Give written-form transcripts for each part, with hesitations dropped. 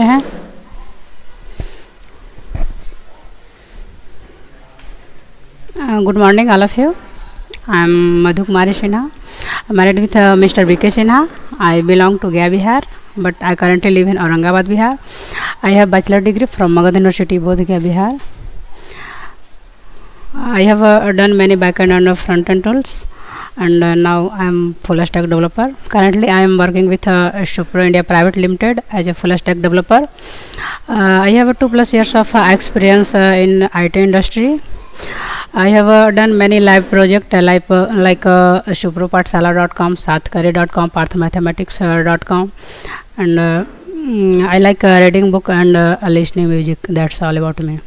हैं। Good morning all of you. I am Madhu Kumari Sinha, married with Mr. B.K. Sinha. I belong to Gaya, Bihar, but I currently live in Aurangabad, Bihar. I have bachelor degree from Magadha University, Bodh Gaya, Bihar. I have done many backend and front-end tools, and now I am full stack developer. Currently, I am working with Supro India Private Limited as a full stack developer. I have 2+ years of experience in IT industry. I have done many live projects like supropatsala.com, satkari.com, pathmathematics.com, and I like reading book and listening music. That's all about me.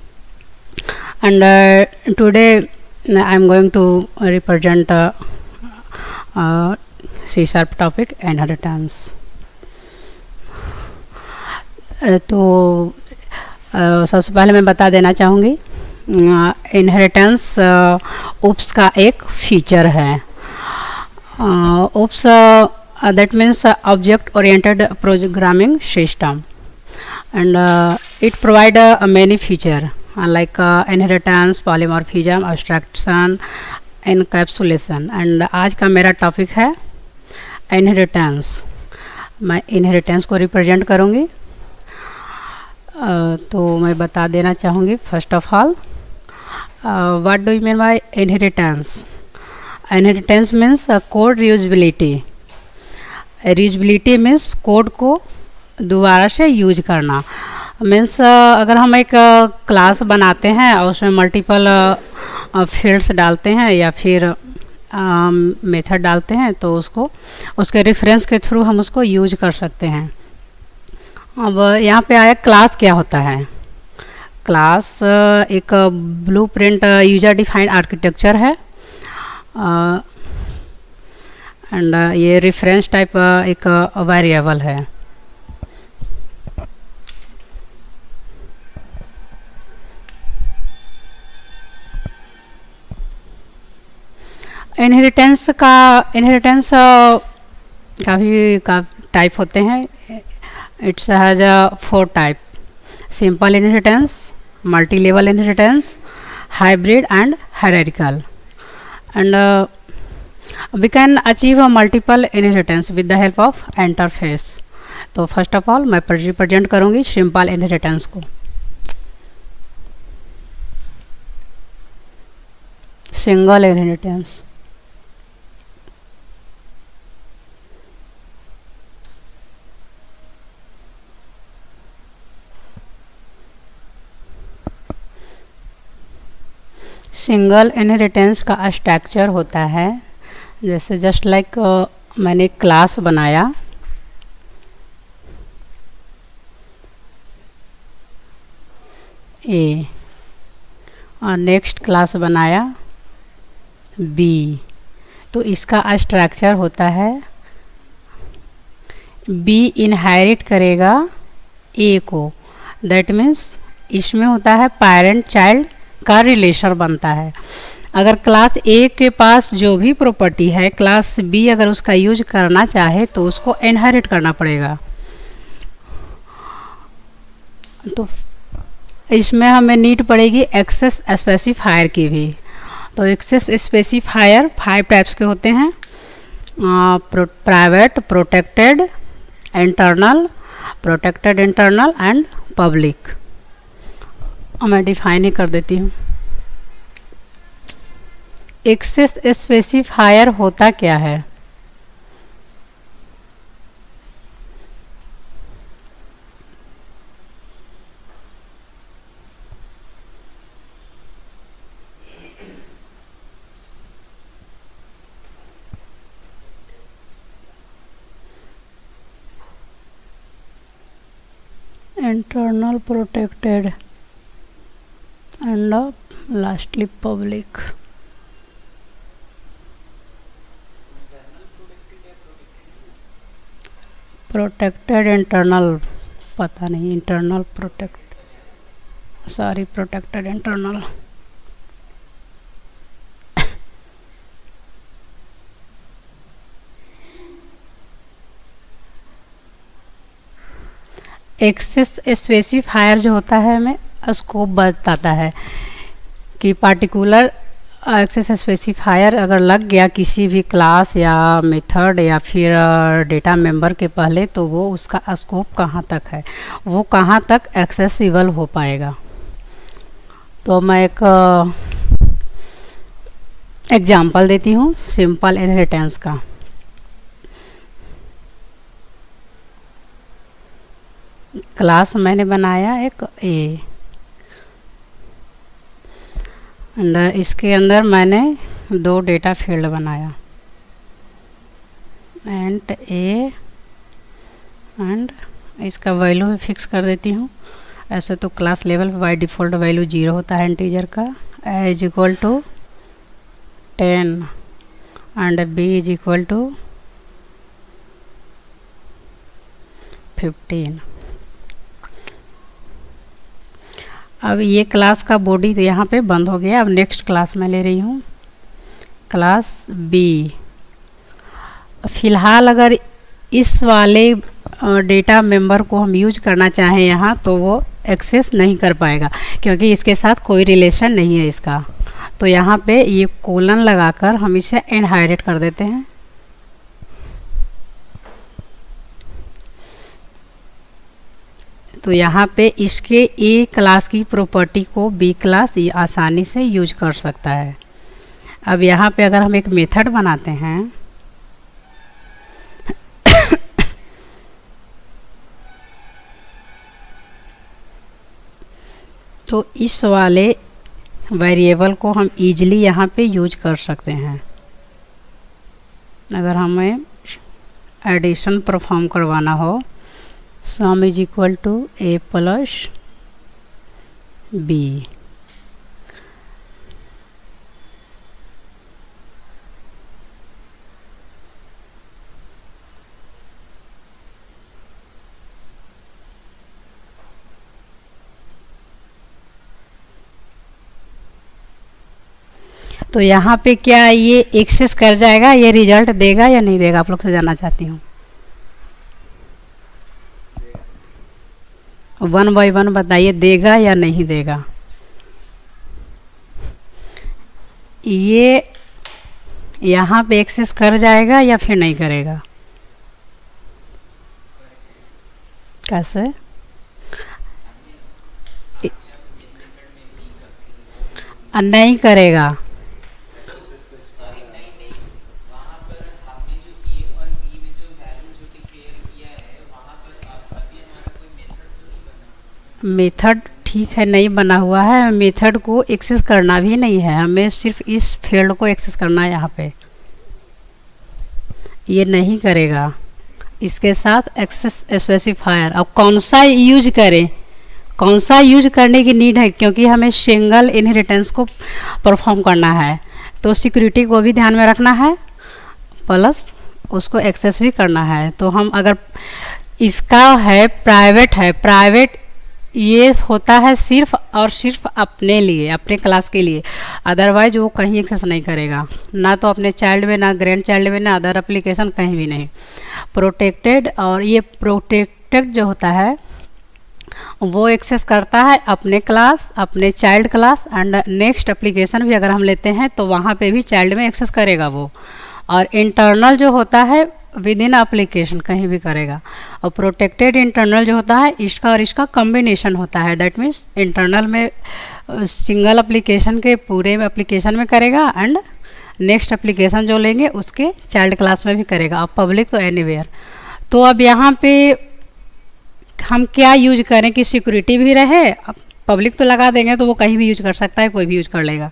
And today I am going to represent C# topic inheritance. तो सबसे पहले मैं बता देना चाहूँगी, inheritance oops का एक feature है. OOPs that means object oriented programming system, and it provide many feature like inheritance, polymorphism, abstraction, encapsulation. एंड आज का मेरा टॉपिक है इनहेरिटेंस. मैं इनहेरिटेंस को रिप्रेजेंट करूँगी. तो मैं बता देना चाहूँगी, first of all, what do you mean by inheritance? Inheritance means code reusability. Reusability means code को दोबारा से यूज करना. मीन्स अगर हम एक क्लास बनाते हैं और उसमें मल्टीपल फील्ड्स डालते हैं या फिर मेथड डालते हैं, तो उसको उसके रेफरेंस के थ्रू हम उसको यूज कर सकते हैं. अब यहाँ पे आया क्लास क्या होता है. क्लास एक ब्लूप्रिंट यूजर डिफाइंड आर्किटेक्चर है, एंड ये रेफरेंस टाइप एक वेरिएबल है. इनहेरिटेंस काफ़ी टाइप होते हैं. It's has 4 type: simple inheritance, multi-level inheritance, hybrid and hierarchical. And we can achieve a multiple inheritance with the help of interface. तो first of all मैं represent करूँगी simple inheritance को. Single inheritance. Single inheritance का structure होता है जैसे just like मैंने class बनाया, ए, और नेक्स्ट क्लास बनाया बी. तो इसका स्ट्रक्चर होता है बी इनहेरिट करेगा ए को. दैट मीन्स इसमें होता है पेरेंट चाइल्ड का रिलेशन बनता है. अगर क्लास ए के पास जो भी प्रॉपर्टी है, क्लास बी अगर उसका यूज करना चाहे तो उसको इनहेरिट करना पड़ेगा. तो इसमें हमें नीड पड़ेगी एक्सेस स्पेसिफायर की भी. तो एक्सेस स्पेसिफायर 5 टाइप्स के होते हैं: private, protected, internal and public. मैं डिफाइन ही कर देती हूँ. एक्सेस स्पेसिफायर होता क्या है? Internal, protected and lastly public. Protected internal पता नहीं. Internal protected internal. Access specifier जो होता है हमें स्कोप बताता है कि पार्टिकुलर एक्सेस स्पेसिफायर अगर लग गया किसी भी क्लास या मेथड या फिर डेटा मेंबर के पहले, तो वो उसका स्कोप कहाँ तक है, वो कहाँ तक एक्सेसिबल हो पाएगा। तो मैं एक एग्जाम्पल देती हूँ सिंपल इनहेरिटेंस का। क्लास मैंने बनाया एक ए, एंड इसके अंदर मैंने 2 डेटा फील्ड बनाया, एंड ए एंड इसका वैल्यू भी फिक्स कर देती हूँ। ऐसे तो क्लास लेवल पे बाय डिफ़ॉल्ट वैल्यू 0 होता है इंटीजर का। A is equal to 10 and B is equal to 15। अब ये क्लास का बॉडी तो यहाँ पे बंद हो गया। अब नेक्स्ट क्लास मैं ले रही हूँ क्लास बी। फ़िलहाल अगर इस वाले डेटा मेंबर को हम यूज करना चाहें यहाँ, तो वो एक्सेस नहीं कर पाएगा क्योंकि इसके साथ कोई रिलेशन नहीं है इसका। तो यहाँ पे ये कोलन लगाकर हम इसे इनहेरिट कर देते हैं। तो यहाँ पे इसके ए क्लास की प्रॉपर्टी को बी क्लास ये आसानी से यूज कर सकता है। अब यहाँ पे अगर हम एक मेथड बनाते हैं तो इस वाले वेरिएबल को हम इजीली यहाँ पे यूज कर सकते हैं। अगर हमें एडिशन परफॉर्म करवाना हो, sum is equal to A plus B. तो यहाँ पे क्या ये एक्सेस कर जाएगा, ये रिजल्ट देगा या नहीं देगा, आप लोग से जानना चाहती हूँ। 1 बाय 1 बताइए, देगा या नहीं देगा। ये यहाँ पे एक्सेस कर जाएगा या फिर नहीं करेगा, कैसे? नहीं करेगा। मेथड ठीक है नहीं बना हुआ है, मेथड को एक्सेस करना भी नहीं है, हमें सिर्फ इस फील्ड को एक्सेस करना है। यहाँ पे ये नहीं करेगा, इसके साथ एक्सेस स्पेसिफायर। अब कौन सा यूज करें, कौन सा यूज करने की नीड है, क्योंकि हमें सिंगल इनहेरिटेंस को परफॉर्म करना है, तो सिक्योरिटी को भी ध्यान में रखना है, प्लस उसको एक्सेस भी करना है। तो हम अगर इसका है प्राइवेट ये होता है सिर्फ और सिर्फ अपने लिए, अपने क्लास के लिए, अदरवाइज वो कहीं एक्सेस नहीं करेगा, ना तो अपने चाइल्ड में, ना ग्रैंड चाइल्ड में, ना अदर एप्लीकेशन, कहीं भी नहीं। प्रोटेक्टेड, और ये प्रोटेक्टेड जो होता है वो एक्सेस करता है अपने क्लास, अपने child class, and next application भी अगर हम लेते हैं तो वहाँ पे भी चाइल्ड में एक्सेस करेगा वो। और इंटरनल जो होता है विद इन एप्लीकेशन कहीं भी करेगा। और प्रोटेक्टेड इंटरनल जो होता है इसका और इसका कॉम्बिनेशन होता है, दैट मीन्स इंटरनल में सिंगल एप्लीकेशन के पूरे एप्लीकेशन में करेगा, एंड नेक्स्ट एप्लीकेशन जो लेंगे उसके चाइल्ड क्लास में भी करेगा, और पब्लिक तो एनीवेयर। तो अब यहाँ पे हम क्या यूज करें कि सिक्योरिटी भी रहे, अब पब्लिक तो लगा देंगे तो वो कहीं भी यूज कर सकता है, कोई भी यूज कर लेगा।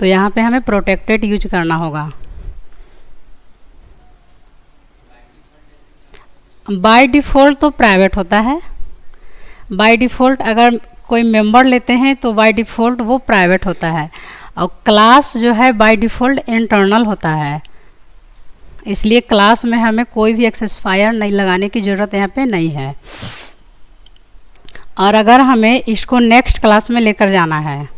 तो यहाँ पे हमें प्रोटेक्टेड यूज करना होगा। बाय डिफ़ॉल्ट तो प्राइवेट होता है, बाय डिफ़ॉल्ट अगर कोई मेंबर लेते हैं तो बाय डिफ़ॉल्ट वो प्राइवेट होता है, और क्लास जो है बाय डिफ़ॉल्ट इंटरनल होता है, इसलिए क्लास में हमें कोई भी एक्सेसिफायर नहीं लगाने की ज़रूरत यहाँ पे नहीं है। और अगर हमें इसको नेक्स्ट क्लास में लेकर जाना है,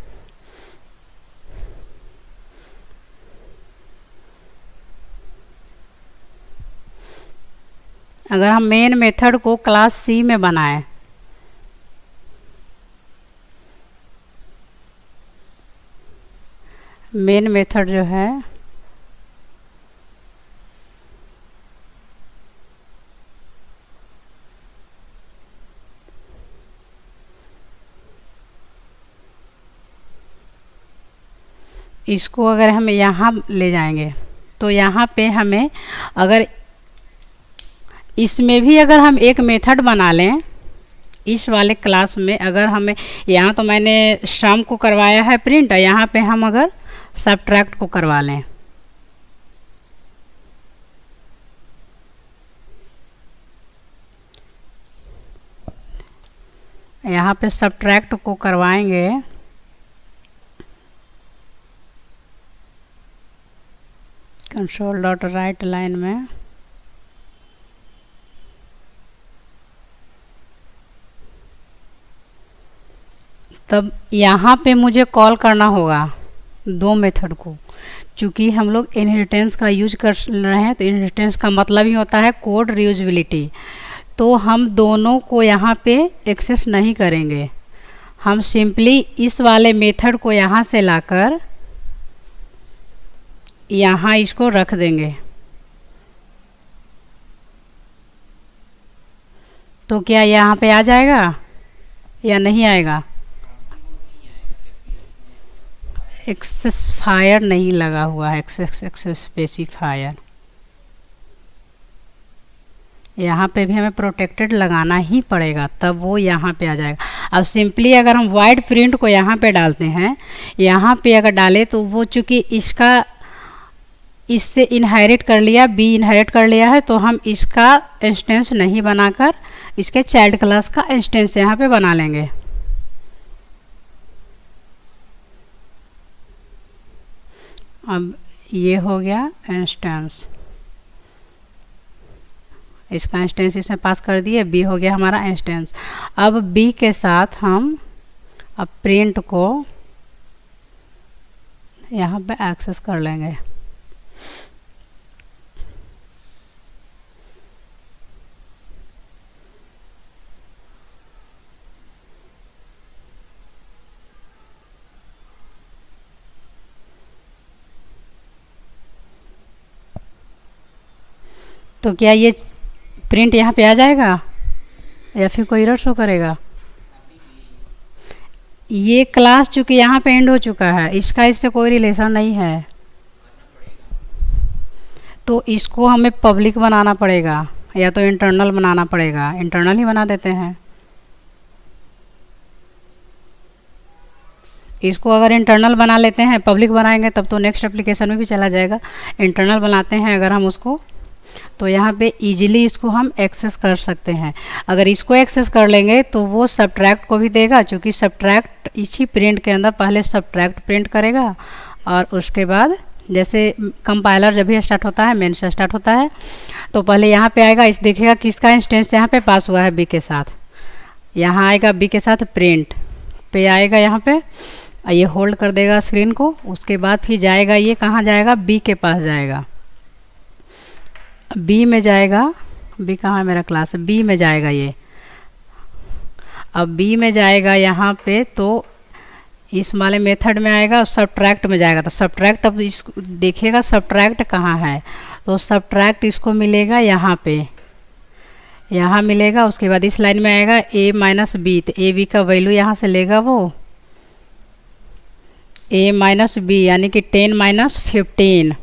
अगर हम मेन मेथड को क्लास सी में बनाएं, मेन मेथड जो है इसको अगर हम यहाँ ले जाएंगे तो यहाँ पे हमें अगर इसमें भी अगर हम एक मेथड बना लें, इस वाले क्लास में अगर हमें यहाँ तो मैंने सम को करवाया है प्रिंट, यहाँ पे हम अगर सब्ट्रैक्ट को करवा लें, यहाँ पे सब्ट्रैक्ट को करवाएंगे कंसोल डॉट राइट लाइन में, तब यहाँ पे मुझे कॉल करना होगा दो मेथड को। चूँकि हम लोग इनहेरिटेंस का यूज कर रहे हैं तो इनहेरिटेंस का मतलब ही होता है कोड रीयूजेबिलिटी, तो हम दोनों को यहाँ पे एक्सेस नहीं करेंगे। हम सिंपली इस वाले मेथड को यहाँ से लाकर यहाँ इसको रख देंगे। तो क्या यहाँ पे आ जाएगा या नहीं आएगा? एक्सेसफायर नहीं लगा हुआ है, एक्सेस स्पेसिफायर। यहाँ पे भी हमें प्रोटेक्टेड लगाना ही पड़ेगा, तब वो यहाँ पे आ जाएगा। अब सिंपली अगर हम वाइड प्रिंट को यहाँ पे डालते हैं, यहाँ पे अगर डालें तो वो चूँकि इसका इससे इनहेरिट कर लिया, बी इनहेरिट कर लिया है, तो हम इसका इंस्टेंस नहीं बनाकर इसके चाइल्ड क्लास का इंस्टेंस यहाँ पे बना लेंगे। अब ये हो गया इंस्टेंस, इसका इंस्टेंस इसमें पास कर दिए, बी हो गया हमारा इंस्टेंस। अब बी के साथ हम अब प्रिंट को यहाँ पे एक्सेस कर लेंगे। तो क्या ये प्रिंट यहाँ पे आ जाएगा या फिर कोई एरर शो करेगा? ये क्लास चूँकि यहाँ पे एंड हो चुका है, इसका इससे कोई रिलेशन नहीं है, तो इसको हमें पब्लिक बनाना पड़ेगा या तो इंटरनल बनाना पड़ेगा। इंटरनल ही बना देते हैं। इसको अगर इंटरनल बना लेते हैं, पब्लिक बनाएंगे तब तो नेक्स्ट एप्लीकेशन में भी चला जाएगा। इंटरनल बनाते हैं अगर हम उसको, तो यहाँ पे इजीली इसको हम एक्सेस कर सकते हैं। अगर इसको एक्सेस कर लेंगे तो वो सब्ट्रैक्ट को भी देगा, क्योंकि सब्ट्रैक्ट इसी प्रिंट के अंदर पहले सब्ट्रैक्ट प्रिंट करेगा और उसके बाद जैसे कंपाइलर जब भी स्टार्ट होता है, मेन से स्टार्ट होता है, तो पहले यहाँ पे आएगा, इस देखेगा किसका इंस्टेंस यहाँ पे पास हुआ है, बी के साथ। यहाँ आएगा बी के साथ प्रिंट पे आएगा, यहाँ पे ये होल्ड कर देगा स्क्रीन को। उसके बाद फिर जाएगा, ये कहाँ जाएगा, बी के पास जाएगा, बी में जाएगा। बी कहाँ है मेरा क्लास, बी में जाएगा ये। अब बी में जाएगा यहाँ पे, तो इस वाले मेथड में आएगा और सब्ट्रैक्ट में जाएगा। तो सब्ट्रैक्ट अब इस देखिएगा सब्ट्रैक्ट कहाँ है, तो सब्ट्रैक्ट इसको मिलेगा यहाँ पे, यहाँ मिलेगा। उसके बाद इस लाइन में आएगा a माइनस बी, तो ए बी का वैल्यू यहाँ से लेगा वो a माइनस बी, यानी कि 10 माइनस 15,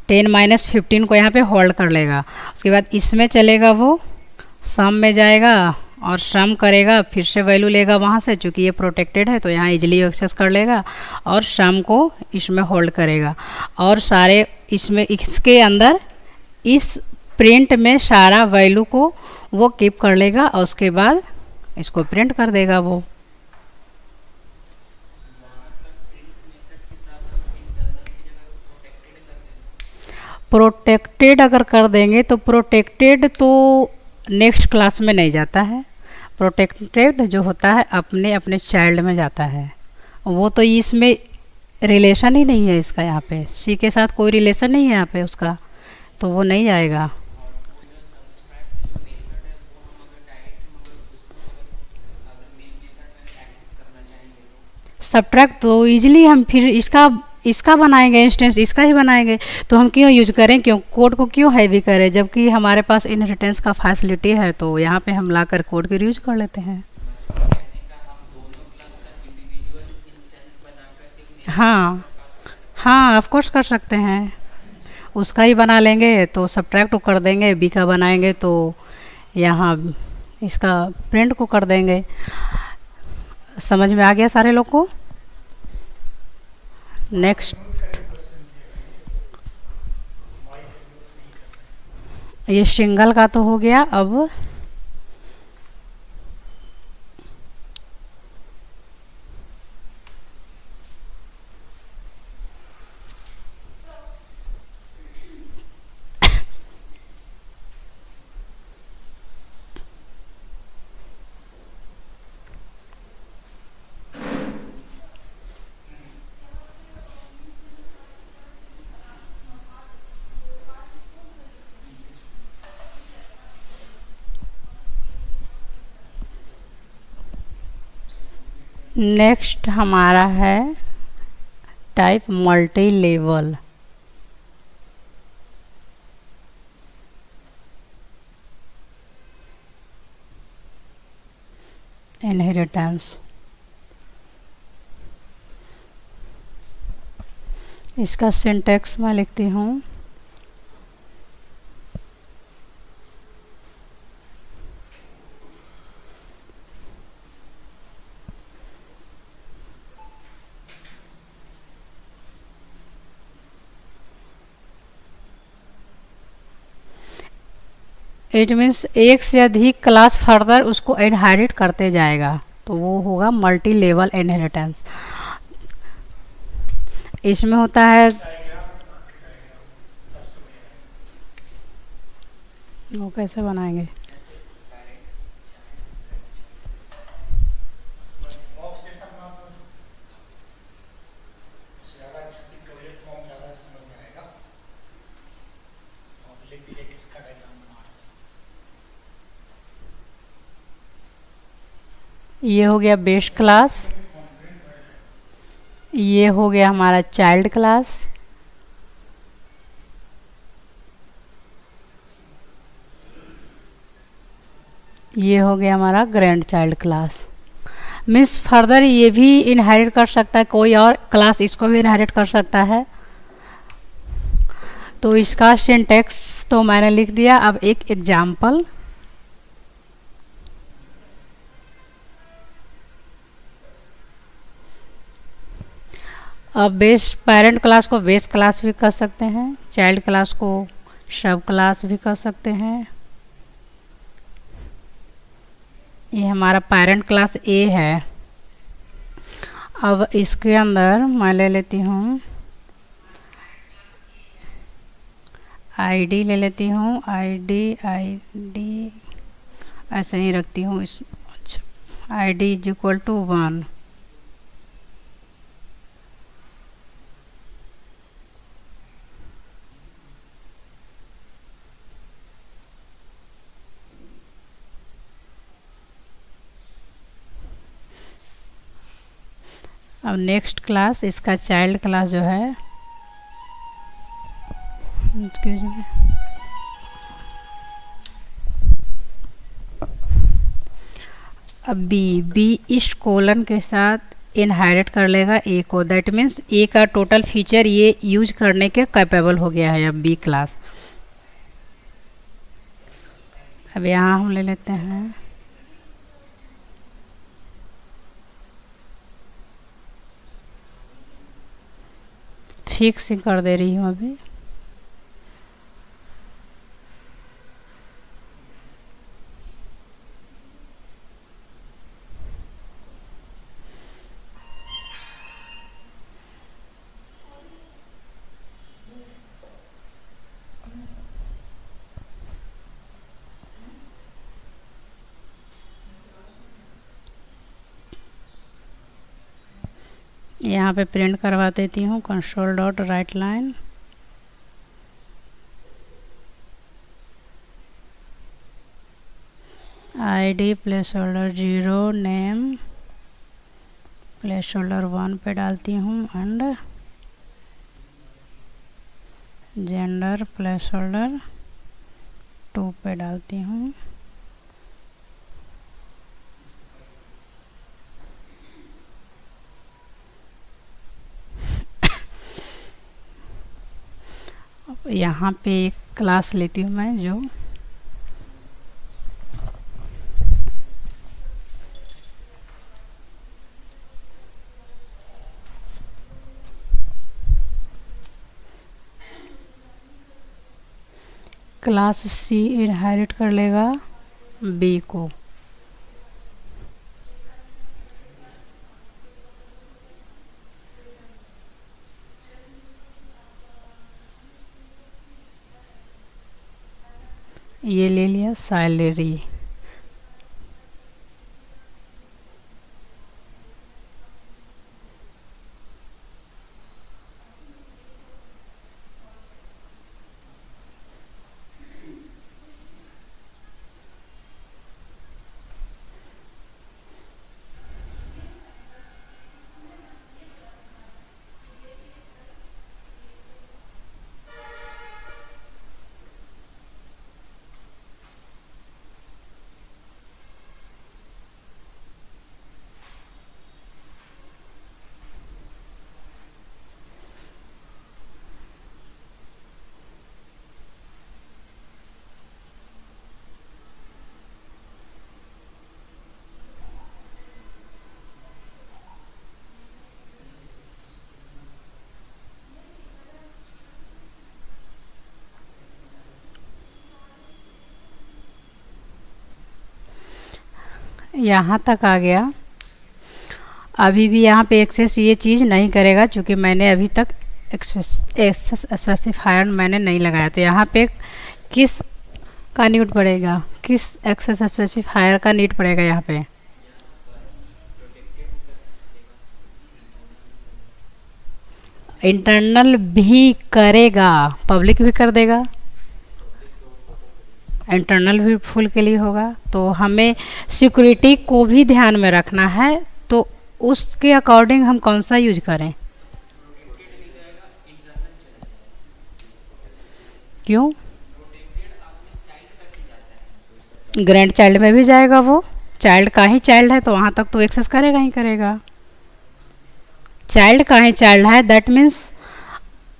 10 माइनस 15 को यहाँ पे होल्ड कर लेगा। उसके बाद इसमें चलेगा, वो सम में जाएगा और सम करेगा, फिर से वैल्यू लेगा वहाँ से, चूँकि ये प्रोटेक्टेड है तो यहाँ इजीली एक्सेस कर लेगा और सम को इसमें होल्ड करेगा। और सारे इसमें इसके अंदर इस प्रिंट में सारा वैल्यू को वो कीप कर लेगा और उसके बाद इसको प्रिंट कर देगा वो। प्रोटेक्टेड अगर कर देंगे तो प्रोटेक्टेड तो नेक्स्ट क्लास में नहीं जाता है। प्रोटेक्टेड जो होता है अपने अपने चाइल्ड में जाता है, वो तो इसमें रिलेशन ही नहीं है इसका, यहाँ पे सी के साथ कोई रिलेशन नहीं है यहाँ पे उसका, तो वो नहीं जाएगा। सब्ट्रैक्ट तो इजीली हम फिर इसका इसका बनाएंगे, इंस्टेंस इसका ही बनाएंगे, तो हम क्यों यूज करें, क्यों कोड को क्यों हैवी करें, जबकि हमारे पास इनहेरिटेंस का फैसिलिटी है, तो यहाँ पे हम लाकर कोड के यूज कर लेते हैं। हाँ हाँ, ऑफ कोर्स कर सकते हैं, उसका ही बना लेंगे तो सब्ट्रैक्ट को कर देंगे, बी का बनाएंगे तो यहाँ इसका प्रिंट को कर देंगे। समझ में आ गया सारे लोग को? नेक्स्ट, ये सिंगल का तो हो गया। अब नेक्स्ट हमारा है टाइप मल्टी लेवल। इनहेरिटेंस, इसका सिंटैक्स मैं लिखती हूँ। इट मीन्स एक से अधिक क्लास फर्दर उसको इनहेरिट करते जाएगा, तो वो होगा मल्टी लेवल इनहेरिटेंस। इसमें होता है, वो कैसे बनाएंगे? ये हो गया बेस क्लास, ये हो गया हमारा चाइल्ड क्लास, ये हो गया हमारा grand child class. Means further ये भी इनहेरिट कर सकता है, कोई और क्लास इसको भी इनहेरिट कर सकता है। तो इसका सिंटैक्स तो मैंने लिख दिया। अब एक एग्जाम्पल, अब बेस पेरेंट क्लास को बेस क्लास भी कर सकते हैं, चाइल्ड क्लास को सब क्लास भी कर सकते हैं। ये हमारा पेरेंट क्लास ए है। अब इसके अंदर मैं ले लेती हूँ आईडी, ले लेती हूँ आईडी ऐसे ही रखती हूँ इस। अच्छा, आईडी इज इक्वल टू 1। अब नेक्स्ट क्लास, इसका चाइल्ड क्लास जो है, अब बी इस कोलन के साथ इनहेरिट कर लेगा ए को। दैट मीन्स ए का टोटल फीचर ये यूज करने के कैपेबल हो गया है अब बी क्लास। अब यहाँ हम ले लेते हैं फिक्स कर दे रही हूँ अभी। यहाँ पे प्रिंट करवा देती हूँ console dot right line. ID place holder 0, name place holder 1 पे डालती हूँ एंड जेंडर प्लेस होल्डर 2 पे डालती हूँ। यहाँ पे एक क्लास लेती हूँ मैं जो क्लास सी इनहेरिट कर लेगा बी को। ये ले लिया सैलरी। यहाँ तक आ गया। अभी भी यहाँ पे एक्सेस ये चीज़ नहीं करेगा क्योंकि मैंने अभी तक एक्सेस स्पेसिफायर मैंने नहीं लगाया। तो यहाँ पे किस का नीड पड़ेगा, किस एक्सेस स्पेसिफायर का नीड पड़ेगा यहाँ पे? इंटरनल भी करेगा, पब्लिक भी कर देगा, इंटरनल भी फुल के लिए होगा। तो हमें सिक्योरिटी को भी ध्यान में रखना है, तो उसके अकॉर्डिंग हम कौन सा यूज करें? क्यों? ग्रैंड चाइल्ड में भी जाएगा, वो चाइल्ड का ही चाइल्ड है तो वहाँ तक तो एक्सेस करेगा ही करेगा। चाइल्ड का ही चाइल्ड है, दैट मीन्स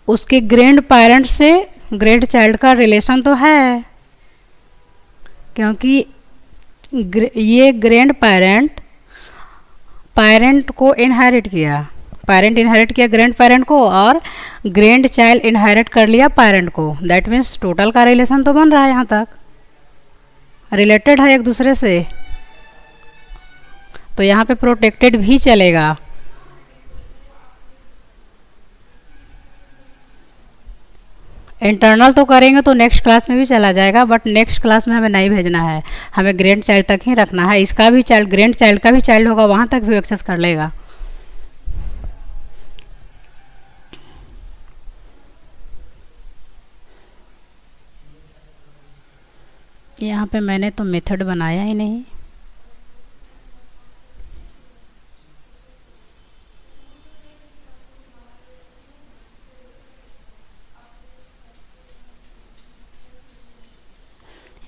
उसके ग्रैंड पेरेंट से ग्रैंड चाइल्ड का रिलेशन तो है, क्योंकि ये ग्रैंड पेरेंट पेरेंट को इनहेरिट किया, पेरेंट इनहेरिट किया ग्रैंड पेरेंट को और ग्रैंड चाइल्ड इनहेरिट कर लिया पेरेंट को। दैट मीन्स टोटल का रिलेशन तो बन रहा है, यहाँ तक रिलेटेड है एक दूसरे से, तो यहाँ पे प्रोटेक्टेड भी चलेगा। इंटरनल तो करेंगे तो नेक्स्ट क्लास में भी चला जाएगा, बट नेक्स्ट क्लास में हमें नहीं भेजना है, हमें ग्रैंड चाइल्ड तक ही रखना है। इसका भी चाइल्ड, ग्रैंड चाइल्ड का भी चाइल्ड होगा, वहाँ तक भी एक्सेस कर लेगा। यहाँ पे मैंने तो मेथड बनाया ही नहीं।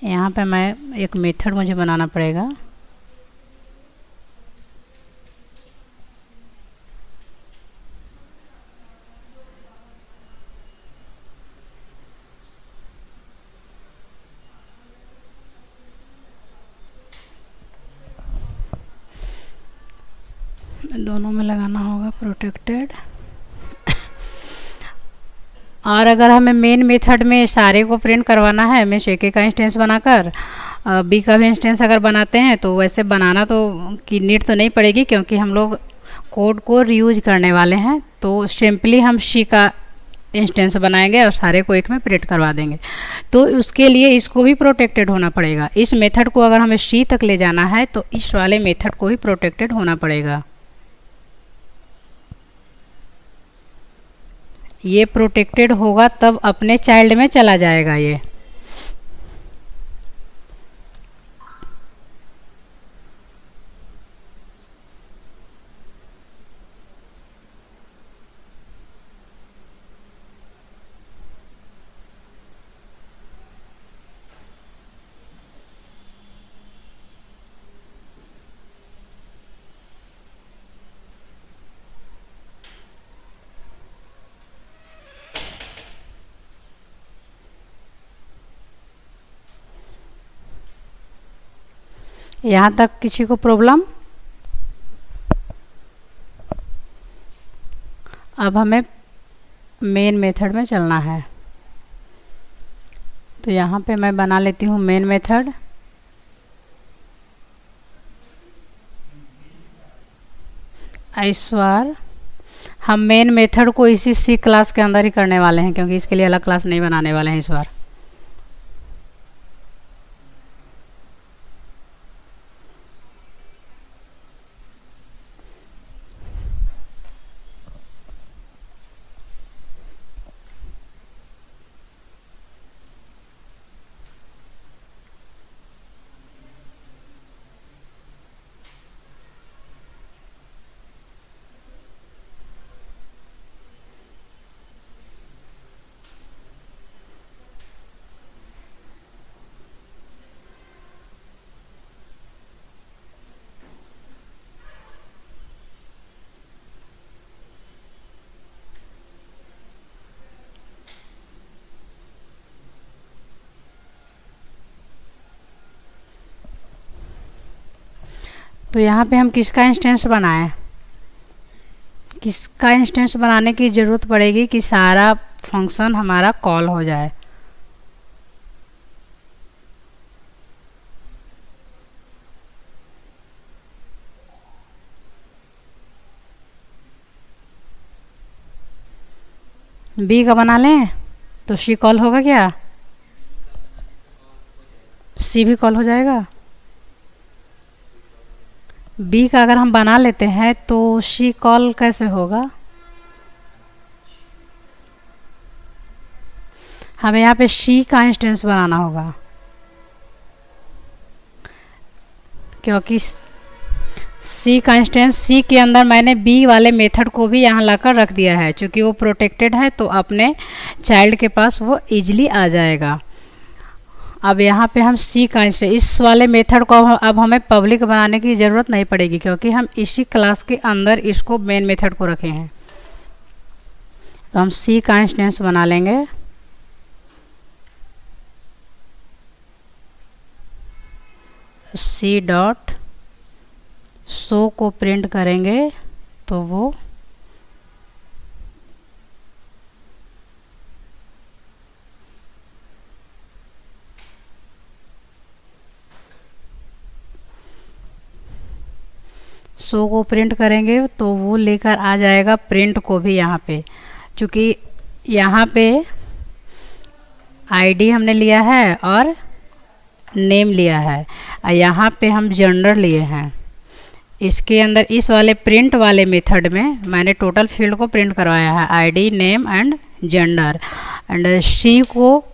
यहाँ पे मैं एक मेथड मुझे बनाना पड़ेगा। दोनों में लगाना होगा प्रोटेक्टेड। और अगर हमें मेन मेथड में सारे को प्रिंट करवाना है, मैं शेके का इंस्टेंस बनाकर बी का भी इंस्टेंस अगर बनाते हैं तो वैसे बनाना तो की नीड तो नहीं पड़ेगी, क्योंकि हम लोग कोड को रीयूज करने वाले हैं। तो सिंपली हम शी का इंस्टेंस बनाएंगे और सारे को एक में प्रिंट करवा देंगे। तो उसके लिए इसको भी प्रोटेक्टेड होना पड़ेगा। इस मेथड को अगर हमें शी तक ले जाना है तो इस वाले मेथड को भी प्रोटेक्टेड होना पड़ेगा। ये प्रोटेक्टेड होगा तब अपने चाइल्ड में चला जाएगा ये। यहाँ तक किसी को प्रॉब्लम? अब हमें मेन मेथड में चलना है, तो यहाँ पे मैं बना लेती हूँ मेन मेथड। इस बार हम मेन मेथड को इसी सी क्लास के अंदर ही करने वाले हैं, क्योंकि इसके लिए अलग क्लास नहीं बनाने वाले हैं इस बार। तो यहाँ पे हम किसका इंस्टेंस बनाएं? किसका इंस्टेंस बनाने की ज़रूरत पड़ेगी कि सारा फंक्शन हमारा कॉल हो जाए। बी का बना लें तो सी कॉल होगा क्या? सी भी कॉल हो जाएगा। बी का अगर हम बना लेते हैं तो सी कॉल कैसे होगा? हमें यहाँ पे सी का इंस्टेंस बनाना होगा, क्योंकि सी का इंस्टेंस सी के अंदर मैंने बी वाले मेथड को भी यहाँ लाकर रख दिया है। चूँकि वो प्रोटेक्टेड है तो अपने चाइल्ड के पास वो इजीली आ जाएगा। अब यहाँ पे हम सी का इस वाले मेथड को अब हमें पब्लिक बनाने की ज़रूरत नहीं पड़ेगी, क्योंकि हम इसी क्लास के अंदर इसको मेन मेथड को रखे हैं। तो हम सी का इंस्टेंस बना लेंगे। सी डॉट शो को प्रिंट करेंगे तो वो शो को प्रिंट करेंगे तो वो लेकर आ जाएगा प्रिंट को भी यहाँ पे। चूँकि यहाँ पे आईडी हमने लिया है और नेम लिया है, और यहाँ पे हम जेंडर लिए हैं। इसके अंदर इस वाले प्रिंट वाले मेथड में मैंने टोटल फील्ड को प्रिंट करवाया है, ID, name and gender. And C को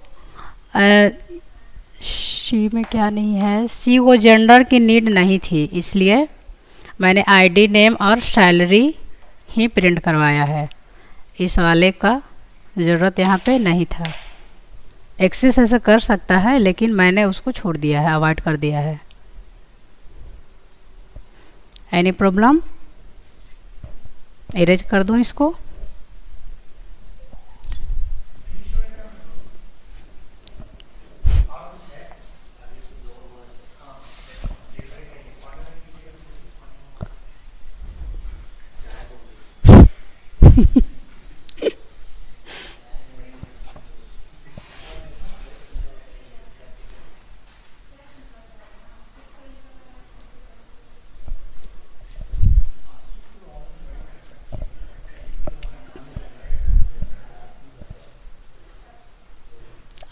सी में क्या नहीं है, सी को जेंडर की नीड नहीं थी, इसलिए मैंने आईडी, नेम और सैलरी ही प्रिंट करवाया है। इस वाले का ज़रूरत यहाँ पे नहीं था। एक्सेस ऐसा कर सकता है, लेकिन मैंने उसको छोड़ दिया है, अवॉइड कर दिया है। Any problem? इरेज कर दूँ इसको।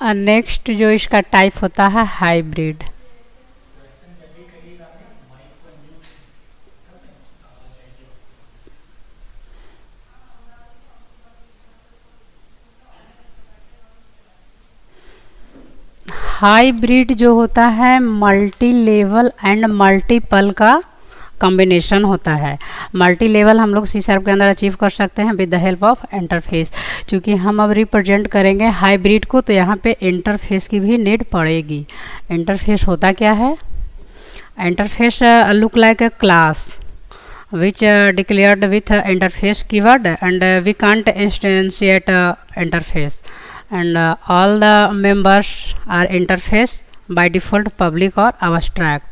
नेक्स्ट जो इसका टाइप होता है हाइब्रिड। हाइब्रिड जो होता है मल्टी लेवल एंड मल्टीपल का कॉम्बिनेशन होता है। मल्टी लेवल हम लोग सी शार्प के अंदर अचीव कर सकते हैं with the help of interface. क्योंकि हम अब रिप्रेजेंट करेंगे हाइब्रिड को, तो यहाँ पे इंटरफेस की भी नीड पड़ेगी। इंटरफेस होता क्या है? Interface look like a class which declared with interface keyword, and we can't instantiate interface, and all the members are interface by default public or abstract.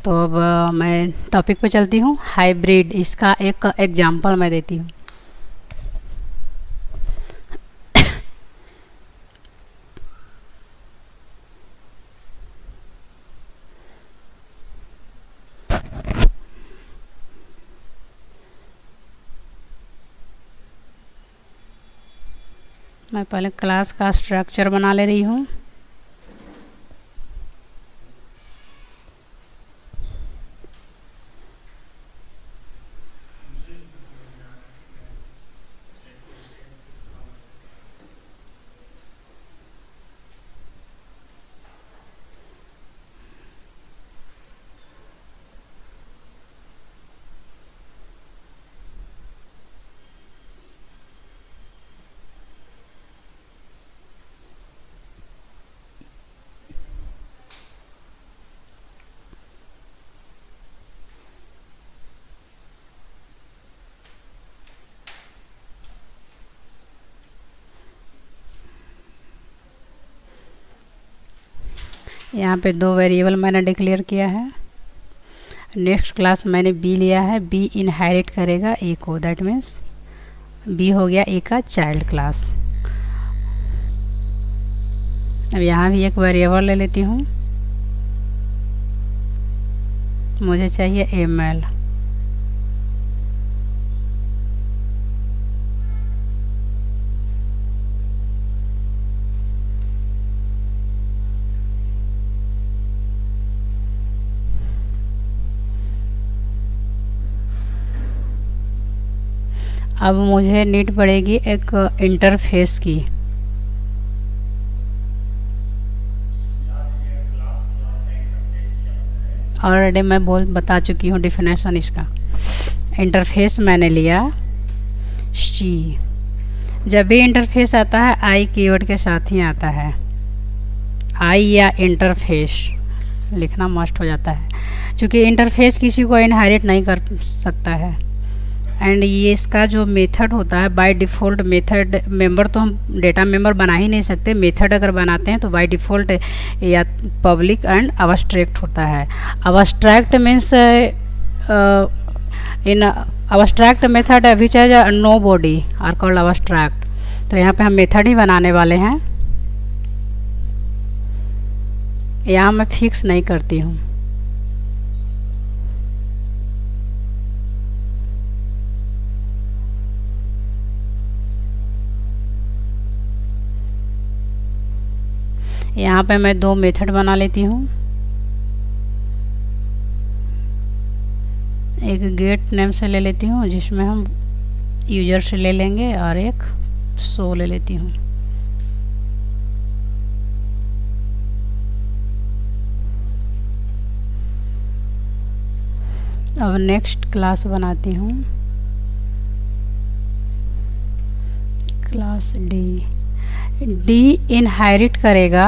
तो अब मैं टॉपिक पे चलती हूँ। हाइब्रिड, इसका एक एग्जांपल मैं देती हूँ। मैं पहले क्लास का स्ट्रक्चर बना ले रही हूँ। यहाँ पे दो वेरिएबल मैंने डिक्लेयर किया है। नेक्स्ट क्लास मैंने बी लिया है, बी इनहेरिट करेगा ए को, दैट मीन्स बी हो गया ए का चाइल्ड क्लास। अब यहाँ भी एक वेरिएबल ले लेती हूँ, मुझे चाहिए एमएल। अब मुझे नीड पड़ेगी एक इंटरफेस की। ऑलरेडी मैं बता चुकी हूँ डिफिनेशन इसका। इंटरफेस मैंने लिया सी। जब भी इंटरफेस आता है आई कीवर्ड के साथ ही आता है। आई या इंटरफेस लिखना मस्ट हो जाता है, क्योंकि इंटरफेस किसी को इनहेरिट नहीं कर सकता है। एंड ये इसका जो मेथड होता है बाय डिफ़ॉल्ट, मेथड मेंबर तो हम डेटा मेंबर बना ही नहीं सकते। मेथड अगर बनाते हैं तो बाय डिफ़ॉल्ट या पब्लिक एंड अब्स्ट्रैक्ट होता है। Abstract means in abstract method which has no body are called abstract. तो यहाँ पे हम मेथड ही बनाने वाले हैं। यहाँ मैं फिक्स नहीं करती हूँ। यहाँ पे मैं दो मेथड बना लेती हूँ। एक गेट नेम से ले लेती हूँ जिसमें हम यूजर से ले लेंगे, और एक शो ले लेती हूँ। अब नेक्स्ट क्लास बनाती हूँ, क्लास डी इनहेरिट करेगा।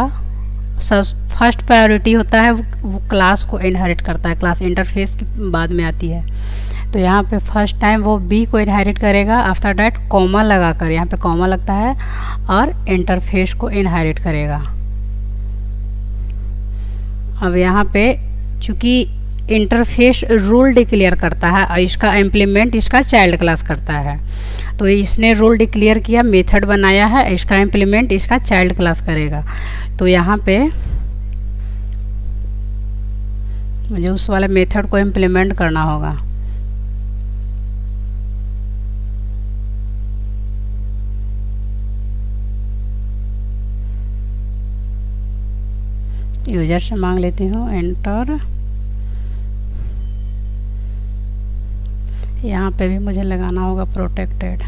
फर्स्ट प्रायोरिटी होता है वो क्लास को इनहेरिट करता है, क्लास इंटरफेस की बाद में आती है। तो यहाँ पे फर्स्ट टाइम वो बी को इनहेरिट करेगा। आफ्टर डैट कॉमा लगाकर, यहाँ पे कॉमा लगता है, और इंटरफेस को इनहेरिट करेगा। अब यहाँ पे चूँकि इंटरफेस रूल डिक्लेयर करता है और इसका इम्प्लीमेंट इसका चाइल्ड क्लास करता है, तो इसने रूल डिक्लेयर किया, मेथड बनाया है, इसका इम्प्लीमेंट इसका चाइल्ड क्लास करेगा। तो यहाँ पे मुझे उस वाले मेथड को इम्प्लीमेंट करना होगा। यूजर से मांग लेती हूँ एंटर। यहाँ पे भी मुझे लगाना होगा protected.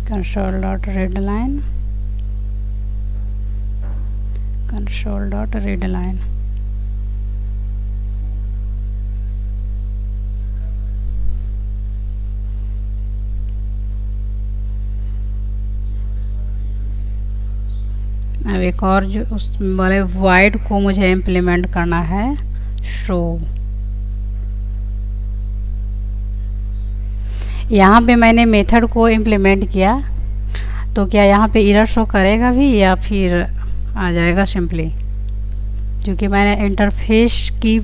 console dot readline, console dot readline. अब एक और जो उस वाले वाइड को मुझे इम्प्लीमेंट करना है, शो। यहाँ पे मैंने मेथड को इम्प्लीमेंट किया, तो क्या यहाँ पे एरर शो करेगा भी या फिर आ जाएगा सिंपली? क्योंकि मैंने इंटरफेस की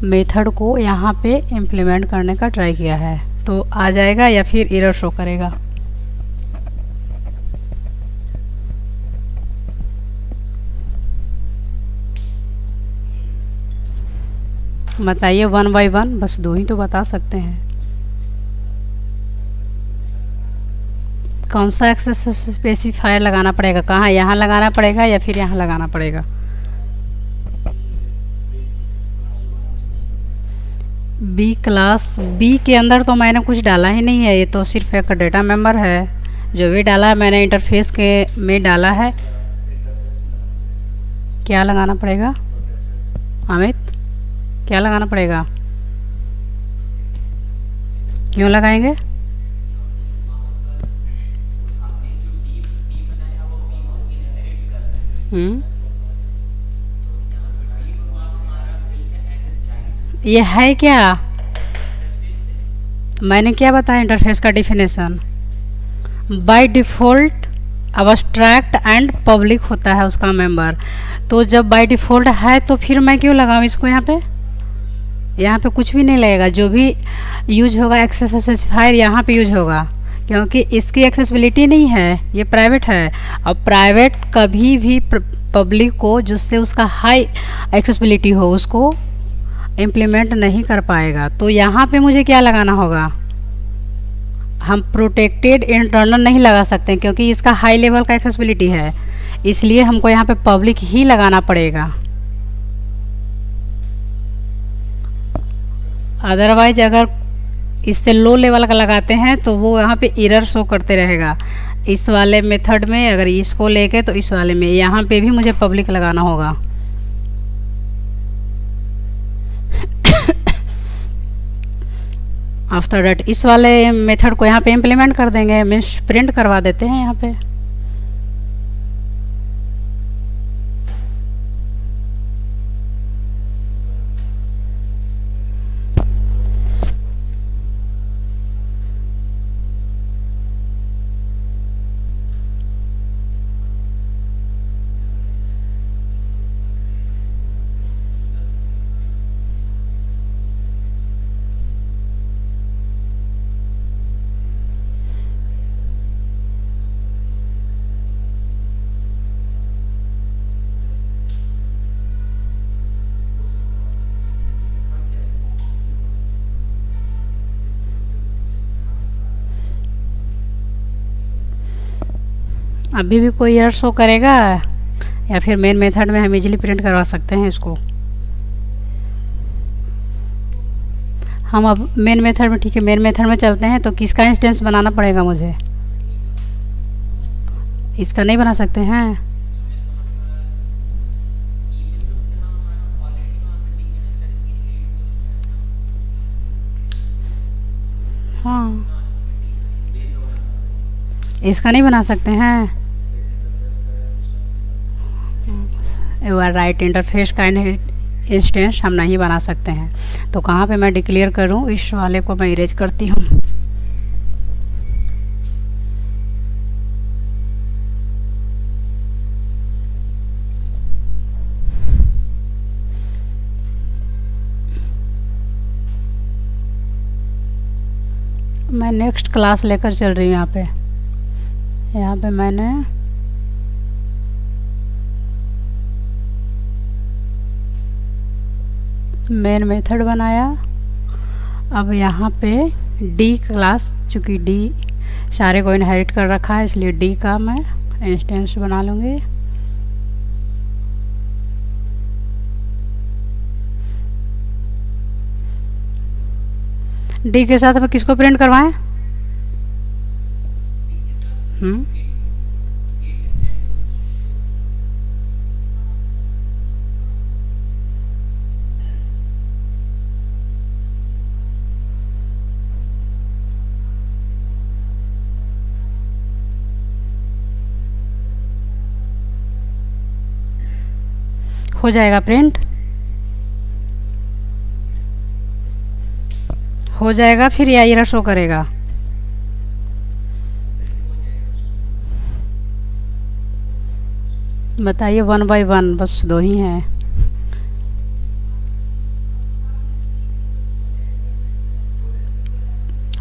मेथड को यहाँ पे इम्प्लीमेंट करने का ट्राई किया है, तो आ जाएगा या फिर एरर शो करेगा? बताइए वन बाय वन, बस दो ही तो बता सकते हैं। कौन सा एक्सेस स्पेसिफायर लगाना पड़ेगा? कहाँ, यहाँ लगाना पड़ेगा या फिर यहाँ लगाना पड़ेगा? बी क्लास, बी के अंदर तो मैंने कुछ डाला ही नहीं है, ये तो सिर्फ एक डेटा मेंबर है। जो भी डाला है मैंने इंटरफेस के में डाला है। क्या लगाना पड़ेगा अमित? क्या लगाना पड़ेगा? क्यों लगाएंगे? ये है क्या? मैंने क्या बताया इंटरफेस का definition? By default abstract and public होता है उसका मेंबर। तो जब बाय डिफ़ॉल्ट है तो फिर मैं क्यों लगाऊँ इसको? यहाँ पे, यहाँ पे कुछ भी नहीं लगेगा। जो भी यूज होगा एक्सेस स्पेसिफायर यहाँ पे यूज होगा, क्योंकि इसकी एक्सेसिबिलिटी नहीं है, ये प्राइवेट है। अब प्राइवेट कभी भी पब्लिक को, जिससे उसका हाई एक्सेसिबिलिटी हो, उसको इम्प्लीमेंट नहीं कर पाएगा। तो यहाँ पे मुझे क्या लगाना होगा? हम प्रोटेक्टेड इंटरनल नहीं लगा सकते क्योंकि इसका हाई लेवल का एक्सेसिबिलिटी है, इसलिए हमको यहाँ पे पब्लिक ही लगाना पड़ेगा। अदरवाइज अगर इससे लो लेवल का लगाते हैं तो वो यहाँ पे एरर शो करते रहेगा। इस वाले मेथड में अगर इसको लेके, तो इस वाले में यहाँ पे भी मुझे पब्लिक लगाना होगा। आफ्टर दैट इस वाले मेथड को यहाँ पे इम्प्लीमेंट कर देंगे, मीन्स प्रिंट करवा देते हैं यहाँ पे। अभी भी कोई एरर शो करेगा या फिर मेन मेथड में हम इजीली प्रिंट करवा सकते हैं इसको? हम अब मेन मेथड में, ठीक है, मेन मेथड में चलते हैं। तो किसका इंस्टेंस बनाना पड़ेगा मुझे? इसका नहीं बना सकते हैं? हाँ, इसका नहीं बना सकते हैं? यू आर राइट, इंटरफेस का इंस्टेंस हम नहीं बना सकते हैं। तो कहाँ पे मैं डिक्लेयर करूँ? इस वाले को मैं इरेज करती हूँ। मैं नेक्स्ट क्लास लेकर चल रही हूँ। यहाँ पे मैंने मेन मेथड बनाया। अब यहाँ पे डी क्लास, चूँकि डी सारे को इनहेरिट कर रखा है, इसलिए डी का मैं इंस्टेंस बना लूँगी। डी के साथ अब किसको प्रिंट करवाएं? हम्म, हो जाएगा प्रिंट, हो जाएगा, फिर या एरर शो करेगा। बताइए, 1 बाय 1 बस 2 ही हैं।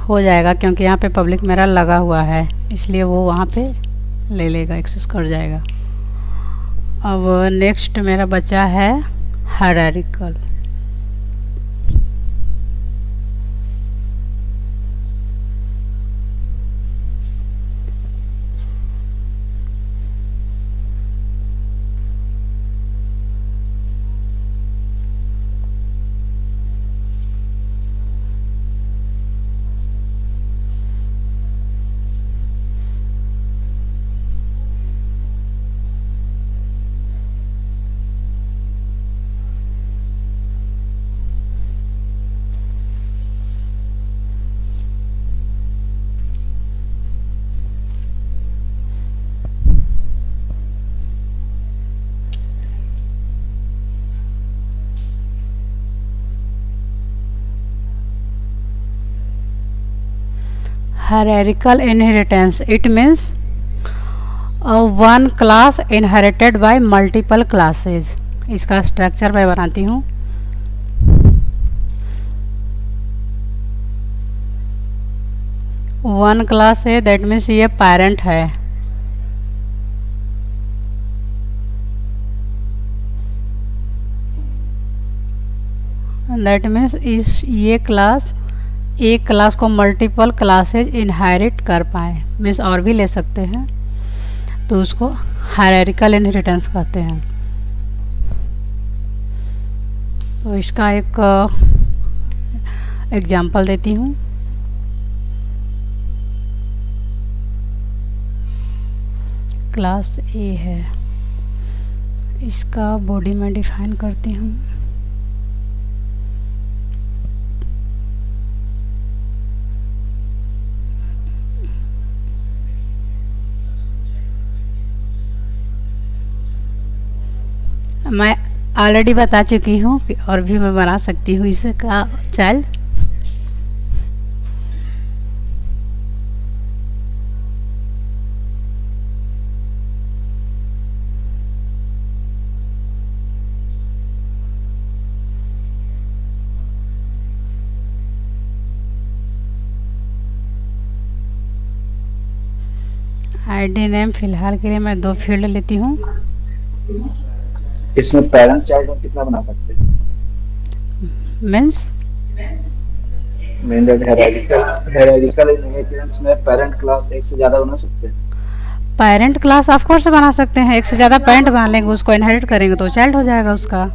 हो जाएगा क्योंकि यहाँ पे पब्लिक मेरा लगा हुआ है, इसलिए वो वहाँ पे ले लेगा, एक्सेस कर जाएगा। अब नेक्स्ट मेरा बचा है hierarchical. Hierarchical inheritance, it means one class inherited by multiple classes। इसका स्ट्रक्चर मैं बनाती हूँ। वन क्लास है, दैट मीन्स ये पेरेंट है। दैट मीन्स इस ये क्लास, एक क्लास को मल्टीपल क्लासेज इनहेरिट कर पाए, मीन्स और भी ले सकते हैं, तो उसको हायरार्किकल इनहेरिटेंस कहते हैं। तो इसका एक एग्जांपल देती हूँ। क्लास ए है, इसका बॉडी में डिफाइन करती हूँ। मैं ऑलरेडी बता चुकी हूँ कि और भी मैं बना सकती हूँ इसका चाइल्ड। आईडी नेम फिलहाल के लिए मैं 2 फील्ड लेती हूँ। इसमें पेरेंट चाइल्ड हम कितना बना सकते हैं? मीन्स हायरार्किकल इनहेरिटेंस में पेरेंट क्लास एक से ज्यादा बना सकते हैं? पेरेंट क्लास ऑफ कोर्स बना सकते हैं, एक से ज़्यादा पेरेंट बना लेंगे, उसको इनहेरिट करेंगे तो चाइल्ड हो जाएगा उसका।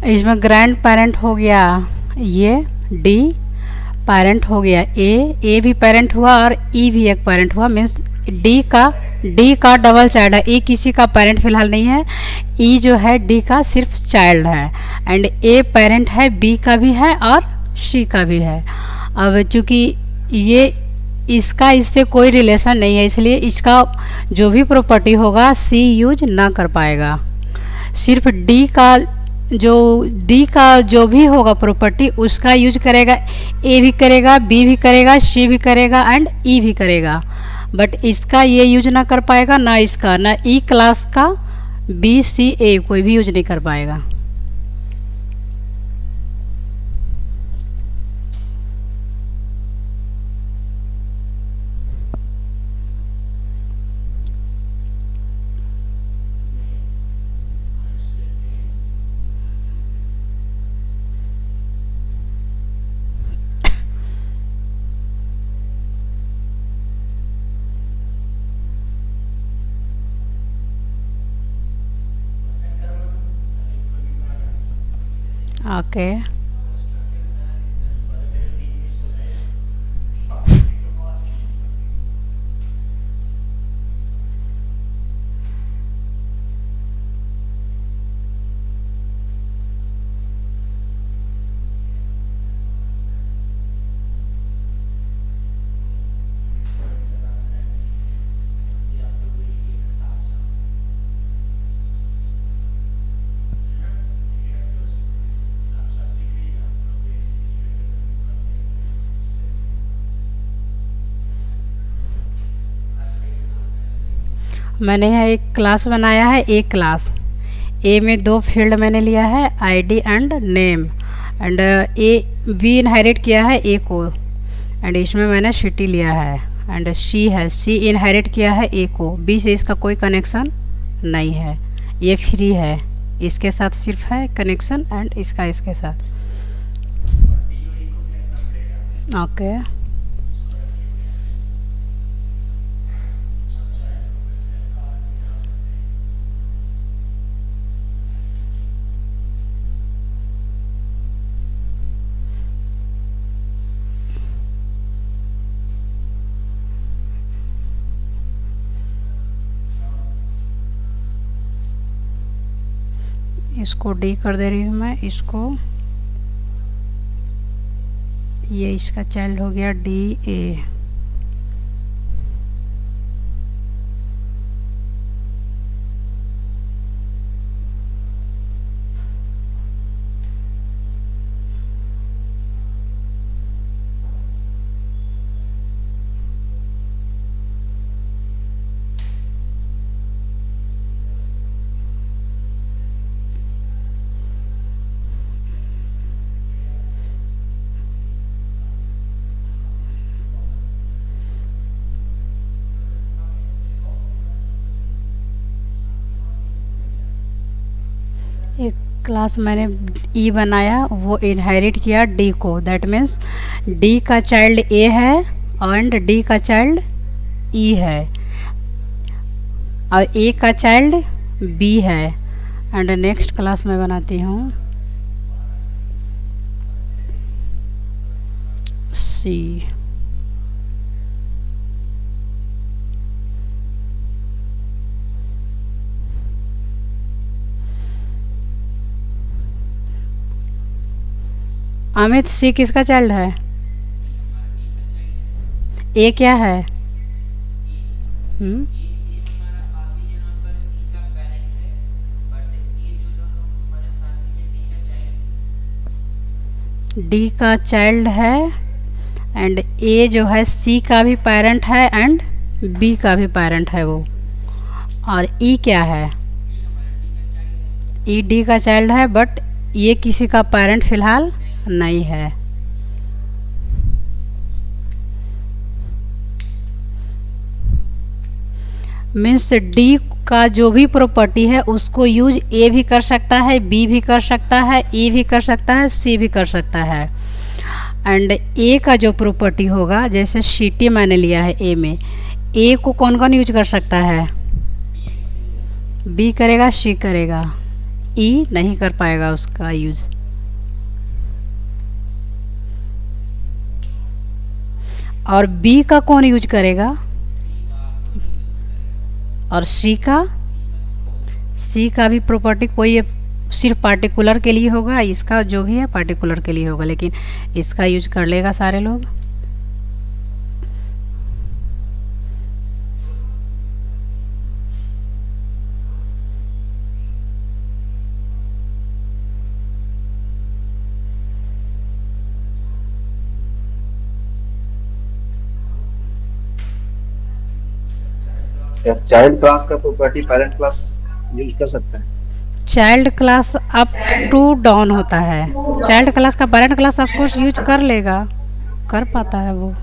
इसमें ग्रैंड पेरेंट हो गया ये डी, पेरेंट हो गया ए भी पेरेंट हुआ और ई भी एक पेरेंट हुआ, मीन्स डी का डबल चाइल्ड है। ई किसी का पेरेंट फिलहाल नहीं है, ई जो है डी का सिर्फ चाइल्ड है, एंड ए पेरेंट है, बी का भी है और सी का भी है। अब चूंकि ये इसका इससे कोई रिलेशन नहीं है, इसलिए इसका जो भी प्रॉपर्टी होगा सी यूज ना कर पाएगा। सिर्फ डी का जो भी होगा प्रॉपर्टी उसका यूज करेगा, ए भी करेगा, बी भी करेगा, सी भी करेगा एंड ई भी करेगा, बट इसका ये यूज ना कर पाएगा, ना इसका, ना ई क्लास का बी सी ए कोई भी यूज नहीं कर पाएगा। ओके। मैंने यहाँ एक क्लास बनाया है, ए क्लास। ए में दो फील्ड मैंने लिया है, ID and name. And A B inherit किया है ए को, एंड इसमें मैंने सिटी लिया है। एंड सी है, सी इनहेरिट किया है ए को। बी से इसका कोई कनेक्शन नहीं है, ये फ्री है, इसके साथ सिर्फ है कनेक्शन, एंड इसका इसके साथ। ओके। इसको डी कर दे रही हूँ मैं, इसको, ये इसका चाइल्ड हो गया डी ए। एक क्लास मैंने ई बनाया, वो इनहेरिट किया डी को। दैट मीन्स डी का चाइल्ड ए है एंड डी का चाइल्ड ई है, और ए का चाइल्ड बी है। एंड नेक्स्ट क्लास में बनाती हूँ सी। अमित, सी किसका चाइल्ड है? ए क्या है? डी का चाइल्ड है, एंड ए जो है सी का भी पेरेंट है एंड बी का भी पेरेंट है वो। और ई क्या है? ई डी का चाइल्ड है, बट ये किसी का पेरेंट फिलहाल नहीं है। मीन्स डी का जो भी प्रॉपर्टी है उसको यूज ए भी कर सकता है, बी भी कर सकता है, ई भी कर सकता है, सी भी कर सकता है। एंड ए का जो प्रॉपर्टी होगा, जैसे सिटी मैंने लिया है ए में, ए को कौन कौन यूज कर सकता है? बी करेगा, सी करेगा, ई नहीं कर पाएगा उसका यूज। और बी का कौन यूज करेगा? और सी का भी प्रॉपर्टी कोई सिर्फ पार्टिकुलर के लिए होगा, इसका जो भी है पार्टिकुलर के लिए होगा, लेकिन इसका यूज कर लेगा सारे लोग। चाइल्ड क्लास का प्रॉपर्टी पेरेंट क्लास यूज कर सकते हैं? Child class up to down होता है। चाइल्ड क्लास का parent class of course use कर लेगा, कर पाता है वो।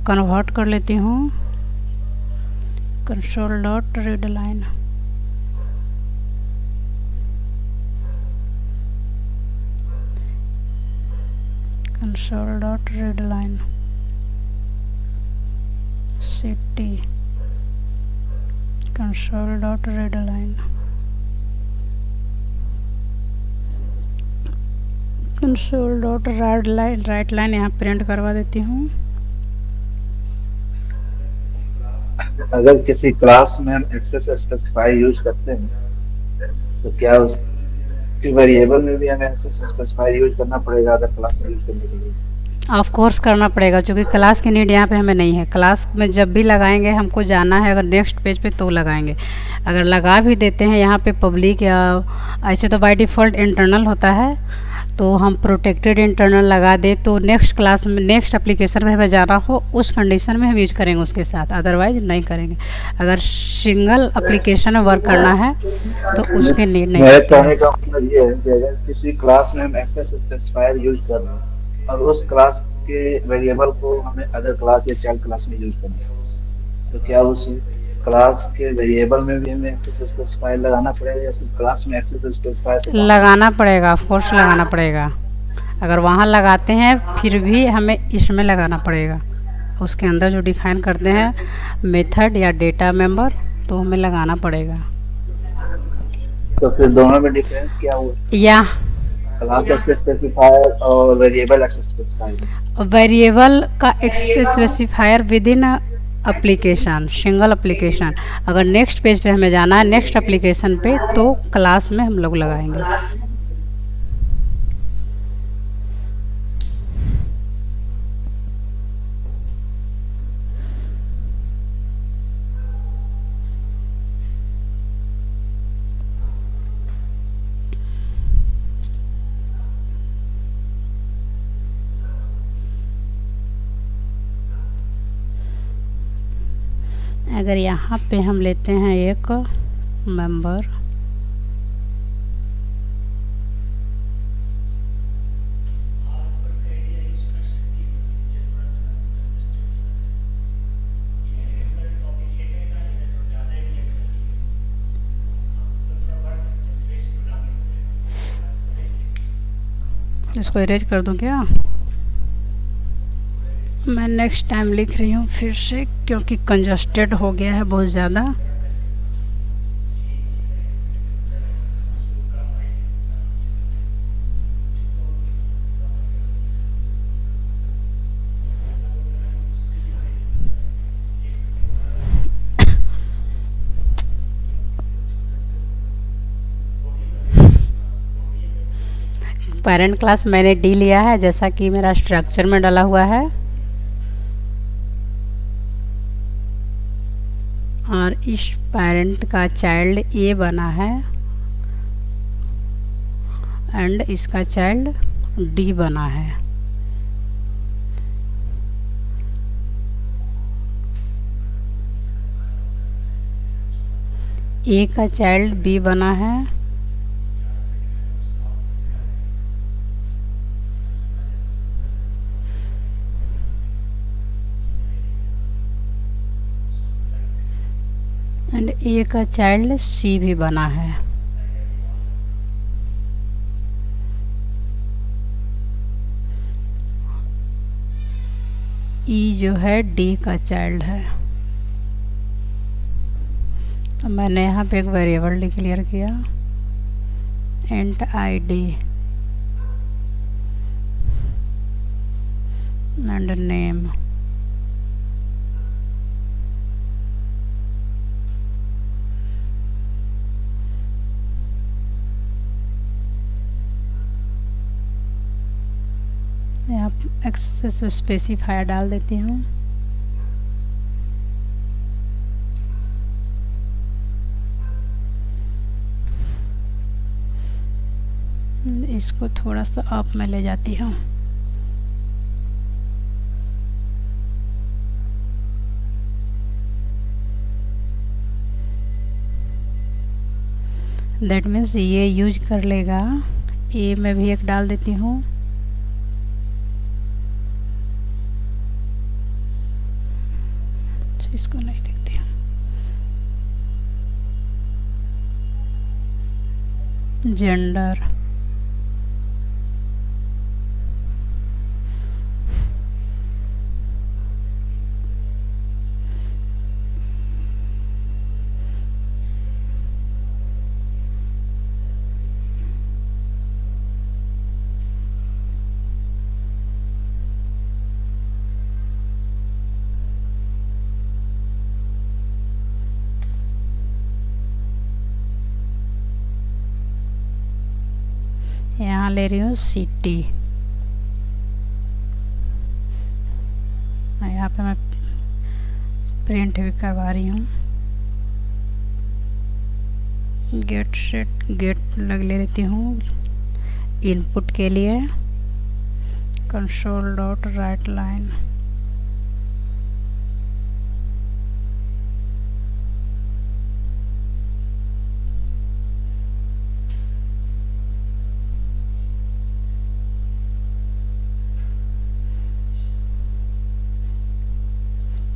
कन्वर्ट कर लेती हूँ console dot read line. Console dot read line city console dot read line console dot right line यहाँ प्रिंट करवा देती हूँ। अगर किसी क्लास में हम एक्सेस स्पेसिफायर यूज करते हैं तो क्या उसकी वेरिएबल में भी हमें एक्सेस स्पेसिफायर यूज करना पड़ेगा अगर क्लास में यूज करने के लिए? ऑफ कोर्स करना पड़ेगा, क्योंकि क्लास की नीड यहाँ पे हमें नहीं है। क्लास में जब भी लगाएंगे हमको जाना है अगर नेक्स्ट पेज पे तो लगाएंगे। अगर लगा भी देते हैं यहाँ पे पब्लिक या ऐसे तो बाय डिफ़ॉल्ट इंटरनल होता है, तो हम प्रोटेक्टेड इंटरनल लगा दें तो नेक्स्ट क्लास में नेक्स्ट एप्लीकेशन में हमें जाना हो उस कंडीशन में हम यूज करेंगे उसके साथ, अदरवाइज नहीं करेंगे। अगर सिंगल एप्लीकेशन में वर्क करना है तो उसके नीड नहीं। मेरे कहने का मतलब ये है कि अगर किसी क्लास में हम एक्सेस स्पेसिफायर यूज कर रहे हैं और उस क्लास के वेरिएबल को हमें अदर क्लास या चाइल्ड क्लास में यूज करना है तो क्या उस क्लास के वेरिएबल में भी हमें एक्सेस स्पेसिफायर लगाना पड़ेगा या सिर्फ क्लास में एक्सेस स्पेसिफायर से लगाना पड़ेगा? ऑफ कोर्स लगाना पड़ेगा। अगर वहाँ लगाते हैं फिर भी हमें इसमें लगाना पड़ेगा। उसके अंदर जो डिफाइन करते हैं मेथड या डेटा मेंबर तो हमें लगाना पड़ेगा। तो फिर दोनों में डिफरेंस क्या हुआ? या क्लास एक्सेस स्पेसिफायर और वेरिएबल एक्सेस स्पेसिफायर? वेरिएबल का access specifier within application, single application. अगर नेक्स्ट पेज पे हमें जाना है नेक्स्ट एप्लीकेशन पे तो क्लास में हम लोग लगाएंगे। अगर यहाँ पे हम लेते हैं एक मेंबर, इसको इरेज कर दूं क्या? मैं नेक्स्ट टाइम लिख रही हूँ फिर से क्योंकि कंजस्टेड हो गया है बहुत ज़्यादा। पेरेंट क्लास मैंने डी लिया है जैसा कि मेरा स्ट्रक्चर में डाला हुआ है, और इस पेरेंट का चाइल्ड ए बना है एंड इसका चाइल्ड डी बना है। ए का चाइल्ड बी बना है एंड ए का चाइल्ड सी भी बना है। ई जो है डी का चाइल्ड है। तो मैंने यहाँ पे एक वेरिएबल डिक्लेयर किया इंट id एंड नेम। यहाँ एक्सेस स्पेसिफायर डाल देती हूँ। इसको थोड़ा सा अप में ले जाती हूँ। दैट मीन्स ये यूज कर लेगा। ए में भी एक डाल देती हूँ जेंडर, यहाँ ले रही हूँ सिटी। यहाँ पे मैं प्रिंट भी करवा रही हूँ। गेट सेट गेट ले लेती हूँ इनपुट के लिए। कंसोल डॉट राइट लाइन,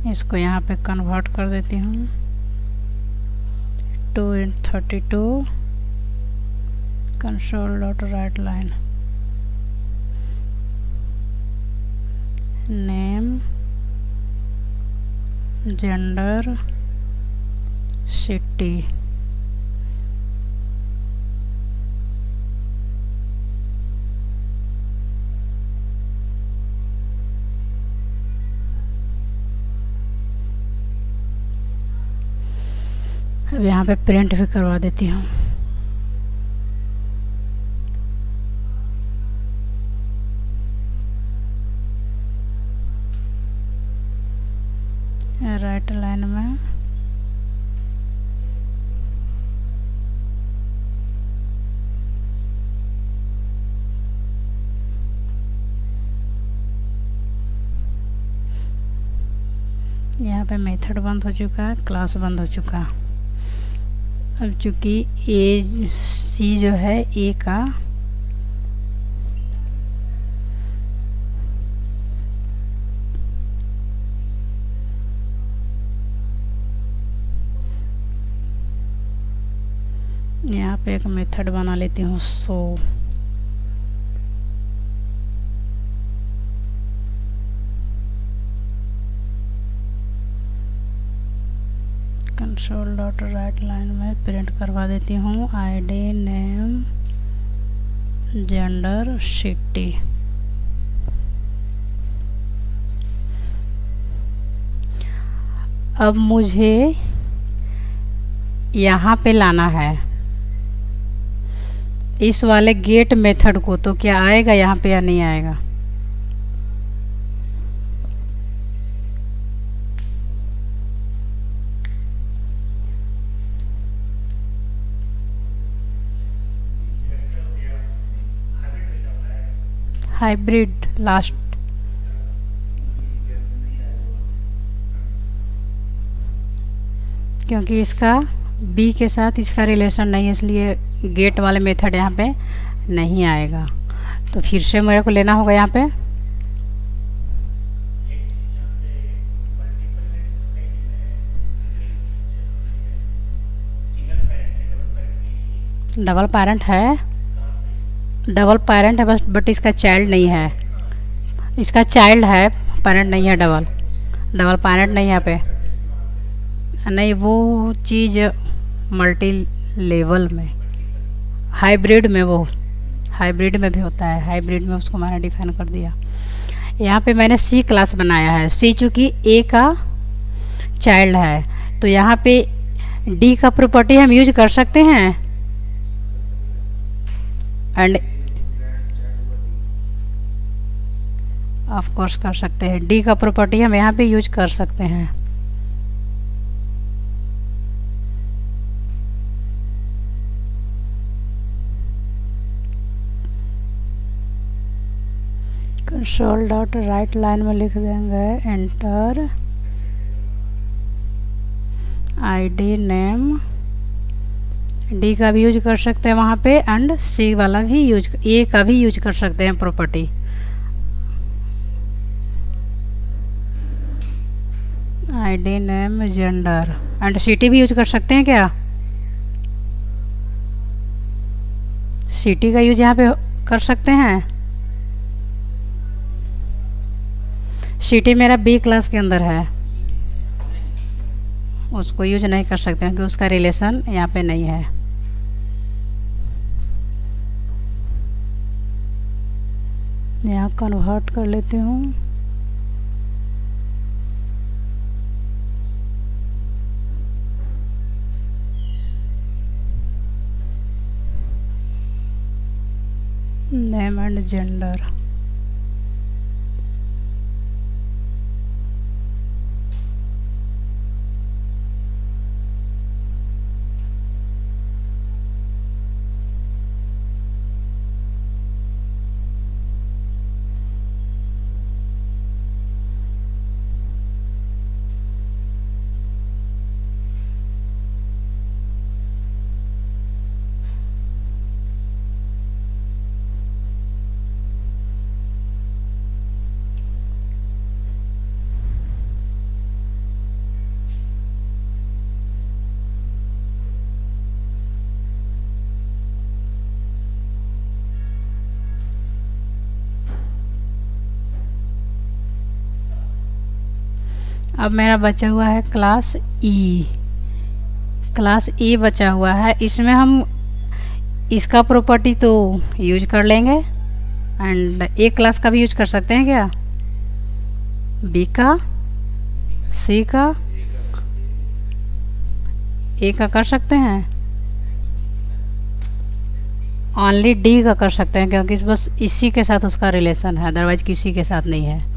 इसको यहाँ पे कन्वर्ट कर देती हूँ 2:32। Console dot right line, name, gender, city. अब यहाँ पे प्रिंट भी करवा देती हूँ। राइट लाइन में यहाँ पे मेथड बंद हो चुका है, क्लास बंद हो चुका है। अब चूँकि ए सी जो है ए का यहाँ पे एक मेथड बना लेती हूँ सो। कंसोल डॉट राइट लाइन में प्रिंट करवा देती हूँ आईडी, नेम, जेंडर, सिटी। अब मुझे यहाँ पे लाना है इस वाले गेट मेथड को, तो क्या आएगा यहाँ पे या नहीं आएगा? हाइब्रिड लास्ट, क्योंकि इसका बी के साथ इसका रिलेशन नहीं है, इसलिए गेट वाले मेथड यहाँ पे नहीं आएगा। तो फिर से मेरे को लेना होगा यहाँ पे डबल पेरेंट है, डबल पेरेंट है बट इसका चाइल्ड नहीं है। इसका चाइल्ड है, पेरेंट नहीं है। डबल पेरेंट नहीं है यहाँ पे, नहीं वो चीज़ मल्टी लेवल में, हाइब्रिड में, वो हाइब्रिड में भी होता है। हाइब्रिड में उसको मैंने डिफाइन कर दिया। यहाँ पे मैंने सी क्लास बनाया है। सी चूँकि ए का चाइल्ड है तो यहाँ पे डी का प्रॉपर्टी हम यूज कर सकते हैं एंड ऑफ कोर्स कर सकते हैं। डी का प्रॉपर्टी हम यहाँ पे यूज कर सकते हैं। कंसोल डॉट राइट लाइन में लिख देंगे एंटर आईडी, नेम, डी का भी यूज कर सकते हैं वहाँ पे एंड सी वाला भी यूज, ए का भी यूज कर सकते हैं property. ID, name, gender and city भी यूज कर सकते हैं क्या? सिटी का यूज यहाँ पे कर सकते हैं। सिटी मेरा बी क्लास के अंदर है, उसको यूज नहीं कर सकते हैं क्योंकि उसका रिलेशन यहाँ पे नहीं है। यहाँ कन्वर्ट कर लेती हूँ। Name and gender. अब मेरा बचा हुआ है क्लास ई। क्लास ई बचा हुआ है, इसमें हम इसका प्रॉपर्टी तो यूज कर लेंगे एंड ए क्लास का भी यूज कर सकते हैं क्या, बी का, सी का, ए का कर सकते हैं, ओनली डी का कर सकते हैं क्योंकि बस इसी के साथ उसका रिलेशन है, अदरवाइज किसी के साथ नहीं है।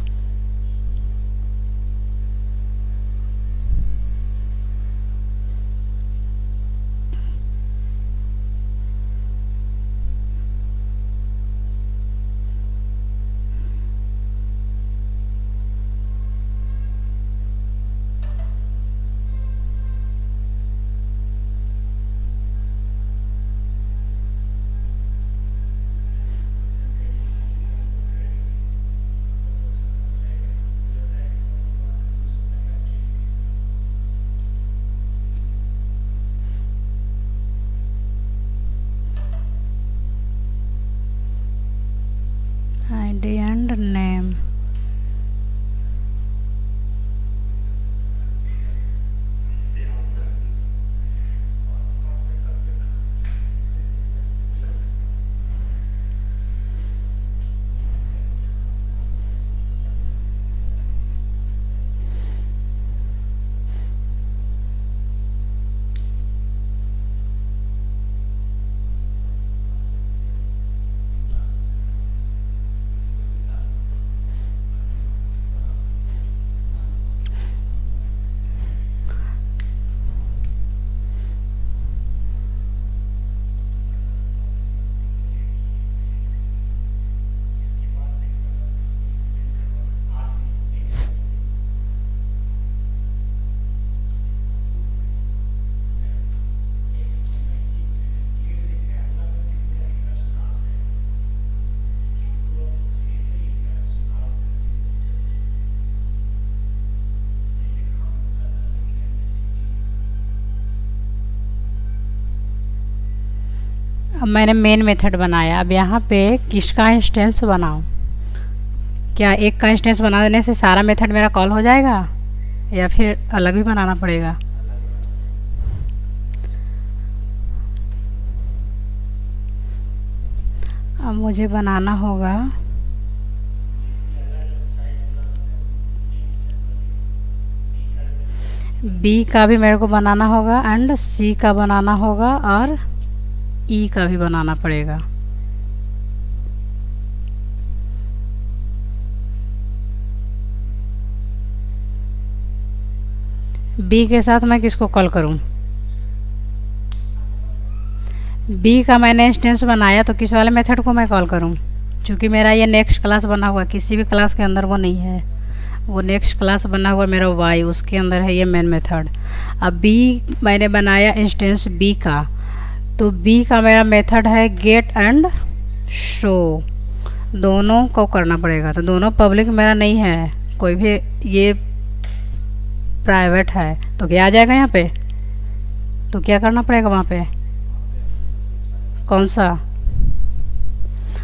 ID and name। अब मैंने मेन मेथड बनाया, अब यहाँ पे किसका इंस्टेंस बनाऊँ, क्या एक का इंस्टेंस बना देने से सारा मेथड मेरा कॉल हो जाएगा या फिर अलग भी बनाना पड़ेगा। अब मुझे बनाना होगा बी का भी मेरे को बनाना होगा एंड सी का बनाना होगा और ई का भी बनाना पड़ेगा। बी के साथ मैं किसको कॉल करूं, बी का मैंने इंस्टेंस बनाया तो किस वाले मेथड को मैं कॉल करूं, क्योंकि मेरा ये नेक्स्ट क्लास बना हुआ, किसी भी क्लास के अंदर वो नहीं है, वो नेक्स्ट क्लास बना हुआ मेरा वाई, उसके अंदर है ये मेन मेथड। अब बी मैंने बनाया इंस्टेंस बी का, तो बी का मेरा मेथड है गेट एंड शो, दोनों को करना पड़ेगा। तो दोनों पब्लिक मेरा नहीं है, कोई भी ये प्राइवेट है, तो क्या आ जाएगा यहाँ पे, तो क्या करना पड़ेगा वहाँ पे, कौन सा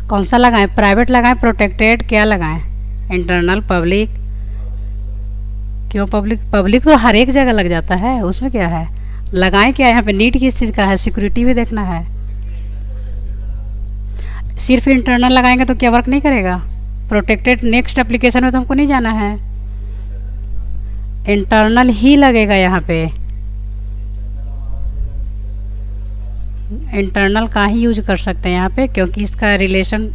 कौन सा लगाएं, प्राइवेट लगाएं, प्रोटेक्टेड, क्या लगाएं? Internal, public. क्यों पब्लिक? पब्लिक तो हर एक जगह लग जाता है, उसमें क्या है? लगाएं क्या? यहाँ पे नीड किस चीज़ का है? सिक्योरिटी भी देखना है। सिर्फ इंटरनल लगाएंगे तो क्या वर्क नहीं करेगा? प्रोटेक्टेड नेक्स्ट एप्लीकेशन में तो हमको नहीं जाना है, इंटरनल ही लगेगा यहाँ पे। इंटरनल का ही यूज कर सकते हैं यहाँ पे, क्योंकि इसका रिलेशन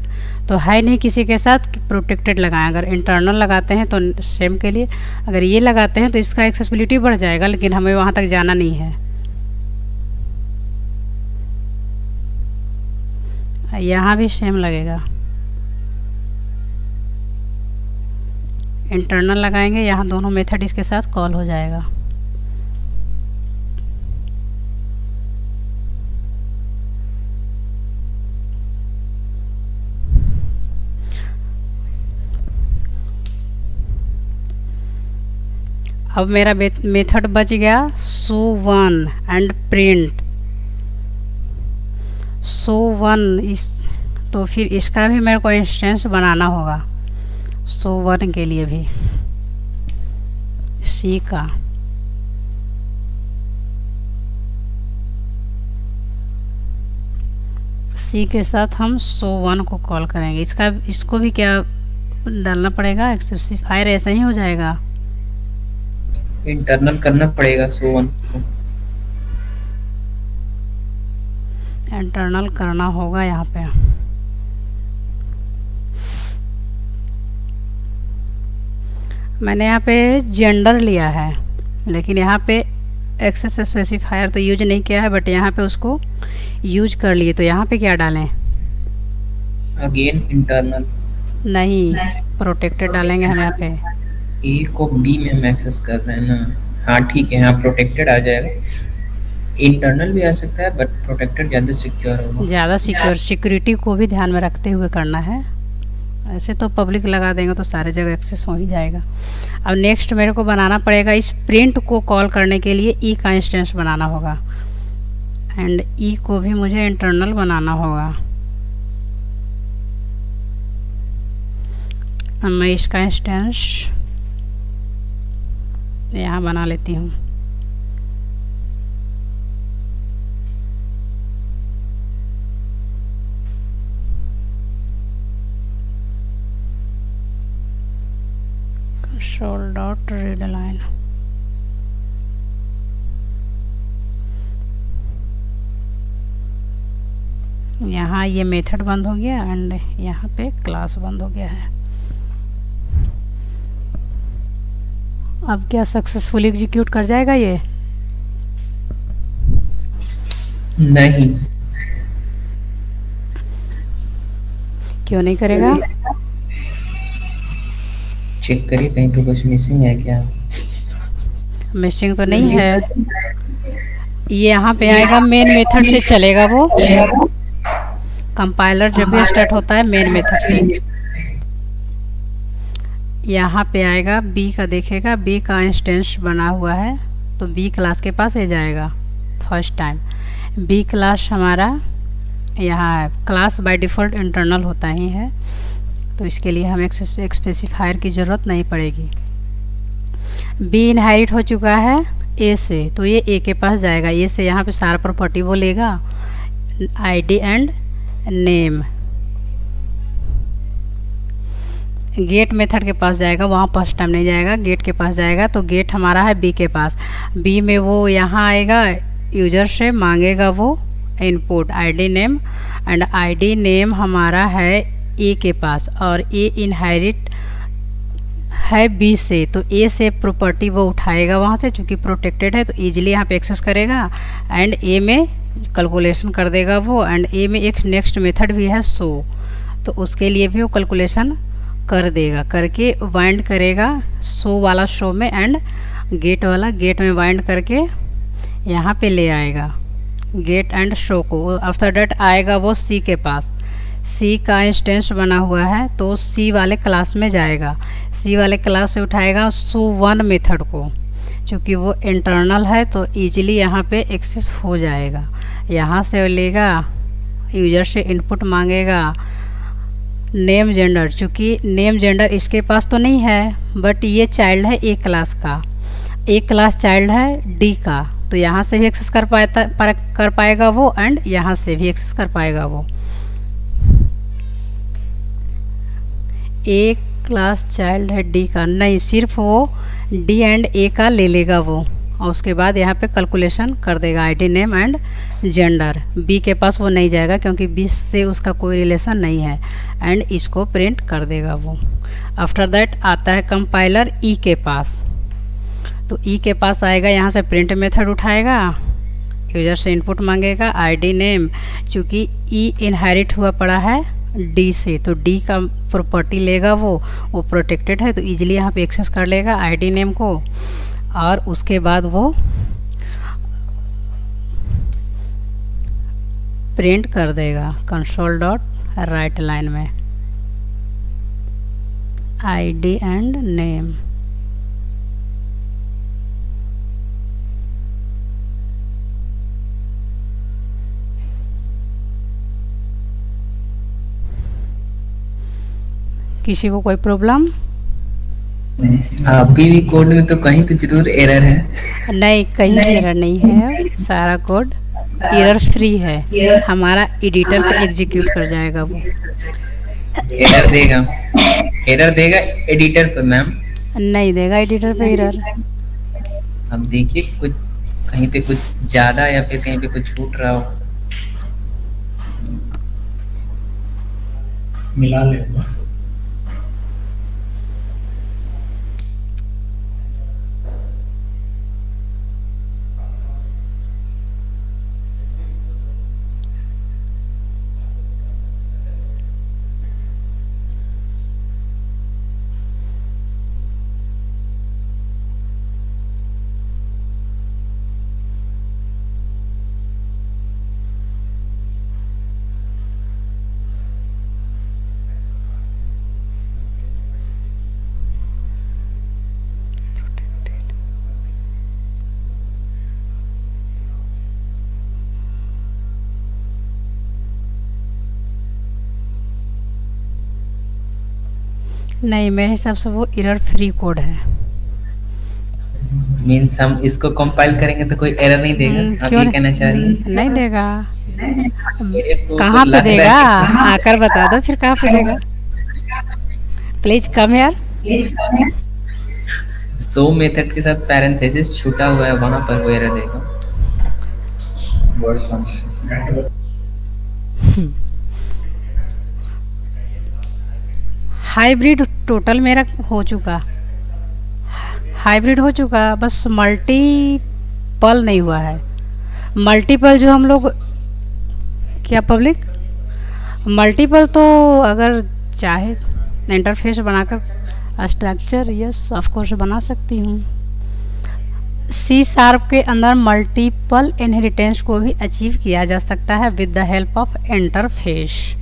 तो है नहीं किसी के साथ कि प्रोटेक्टेड लगाएं। अगर इंटरनल लगाते हैं तो सेम के लिए, अगर ये लगाते हैं तो इसका एक्सेसिबिलिटी बढ़ जाएगा, लेकिन हमें वहाँ तक जाना नहीं है। यहाँ भी सेम लगेगा, इंटरनल लगाएंगे, यहाँ दोनों मेथड इसके साथ कॉल हो जाएगा। अब मेरा मेथड बच गया show one and print. Show one इस, तो फिर इसका भी मेरे को इंस्टेंस बनाना होगा, शो वन के लिए भी सी का। सी के साथ हम शो वन को कॉल करेंगे। इसको भी क्या डालना पड़ेगा? एक्सेसिफायर ऐसा ही हो जाएगा, इंटरनल करना पड़ेगा शो वन को। इंटरनल करना होगा यहाँ पे। मैंने यहाँ पे जेंडर लिया है, लेकिन यहाँ पे एक्सेस स्पेसिफायर तो यूज नहीं किया है, बट यहाँ पे उसको यूज कर लिए। तो यहाँ पे क्या डालें? अगेन इंटरनल नहीं, प्रोटेक्टेड डालेंगे हम यहाँ पे। ए को बी में हम एक्सेस कर रहे हैं ना। हाँ ठीक है, यहाँ प्रोटेक्टेड आ जाएगा। इंटरनल भी आ सकता है, बट प्रोटेक्टेड ज़्यादा सिक्योर होगा। ज़्यादा सिक्योर, सिक्योरिटी को भी ध्यान में रखते हुए करना है। ऐसे तो पब्लिक लगा देंगे तो सारे जगह एक्सेस हो ही जाएगा। अब नेक्स्ट मेरे को बनाना पड़ेगा, इस प्रिंट को कॉल करने के लिए ई का इंस्टेंस बनाना होगा, एंड ई को भी मुझे इंटरनल बनाना होगा। अब मैं इसका इंस्टेंस यहाँ बना लेती हूँ। Console dot read line. यहाँ ये मेथड बंद हो गया एंड यहाँ पे क्लास बंद हो गया है। अब क्या सक्सेसफुली एग्जीक्यूट कर जाएगा ये? नहीं, क्यों नहीं करेगा? चेक करिए कहीं पे कुछ मिसिंग है क्या। मिसिंग तो नहीं है। ये यहाँ पे आएगा, मेन मेथड से चलेगा वो। कंपाइलर जब भी स्टार्ट होता है मेन मेथड से। यहाँ पे आएगा, बी का देखेगा, बी का इंस्टेंस बना हुआ है तो बी क्लास के पास आ जाएगा फर्स्ट टाइम। बी क्लास हमारा यहाँ है, क्लास बाय डिफ़ॉल्ट इंटरनल होता ही है, तो इसके लिए हमें स्पेसिफायर की ज़रूरत नहीं पड़ेगी। बी इनहेरिट हो चुका है ए से, तो ये ए के पास जाएगा। ए से यहाँ पे सारा प्रॉपर्टी वो लेगा, ID and name. Get method के पास जाएगा, वहाँ फर्स्ट टाइम नहीं जाएगा, गेट के पास जाएगा। तो गेट हमारा है बी के पास। बी में वो यहाँ आएगा, यूजर से मांगेगा वो input ID name, and ID name हमारा है ए के पास, और ए इनहेरिट है बी से, तो ए से प्रॉपर्टी वो उठाएगा वहाँ से, चूँकि प्रोटेक्टेड है तो ईजिली यहाँ पे एक्सेस करेगा एंड ए में कैलकुलेशन कर देगा वो। एंड ए में एक नेक्स्ट मेथड भी है शो, तो उसके लिए भी वो कैलकुलेशन कर देगा, करके वाइंड करेगा शो वाला शो में, एंड गेट वाला गेट में वाइंड करके यहाँ पे ले आएगा गेट एंड शो को। आफ्टर डेट आएगा वो सी के पास, सी का इंस्टेंस बना हुआ है तो सी वाले क्लास में जाएगा, सी वाले क्लास से उठाएगा शो वन मेथड को, क्योंकि वो इंटरनल है तो ईजिली यहाँ पे एक्सेस हो जाएगा। यहाँ से लेगा, यूजर से इनपुट मांगेगा, नेम जेंडर, चूँकि नेम जेंडर इसके पास तो नहीं है बट ये चाइल्ड है ए क्लास का, ए क्लास चाइल्ड है डी का, तो यहाँ से भी एक्सेस कर पाएगा वो एंड यहाँ से भी एक्सेस कर पाएगा वो। ए क्लास चाइल्ड है डी का, नहीं सिर्फ वो डी एंड ए का ले लेगा वो, और उसके बाद यहाँ पे कैलकुलेशन कर देगा ID name and gender. B के पास वो नहीं जाएगा क्योंकि बी से उसका कोई रिलेशन नहीं है, एंड इसको प्रिंट कर देगा वो। आफ्टर दैट आता है कंपाइलर ई के पास, तो ई के पास आएगा, यहाँ से प्रिंट मेथड उठाएगा, यूजर से इनपुट मांगेगा आईडी नेम, चूँकि ई इनहेरिट हुआ पड़ा है डी से, तो डी का प्रॉपर्टी लेगा वो प्रोटेक्टेड है, तो इजीली यहाँ पे एक्सेस कर लेगा आईडी नेम को, और उसके बाद वो प्रिंट कर देगा कंसोल डॉट राइट लाइन में आईडी एंड नेम। किसी को कोई प्रॉब्लम? अभी भी कोड में तो कहीं तो जरूर एरर है। नहीं, कहीं एरर नहीं है, सारा कोड एरर फ्री है, हमारा एडिटर पे एग्जीक्यूट कर जाएगा वो। एरर देगा एडिटर पे मैम? नहीं देगा एडिटर पे एरर। अब देखिए कुछ कहीं पे कुछ ज्यादा या फिर कहीं पे कुछ छूट रहा हो। मिला लेगा। नहीं, मेरे हिसाब से वो एरर फ्री कोड है। मीन्स हम इसको कंपाइल करेंगे तो कोई एरर नहीं देगा, आप क्यों ये कहना चाह रही हैं? नहीं देगा। मेरे को कहाँ तो पे लग रहा है देगा? कि आकर बता दो फिर कहाँ पे देगा। प्लीज कम यार। सो मेथड के साथ पैरेंथेसिस छूटा हुआ है, वहां पर वो एरर देगा। हाइब्रिड टोटल मेरा हो चुका, हाइब्रिड हो चुका, बस मल्टीपल नहीं हुआ है। मल्टीपल जो हम लोग क्या पब्लिक मल्टीपल, तो अगर चाहे इंटरफेस बनाकर स्ट्रक्चर यस ऑफ कोर्स बना सकती हूँ। सी शार्प के अंदर मल्टीपल इनहेरिटेंस को भी अचीव किया जा सकता है with the help of interface.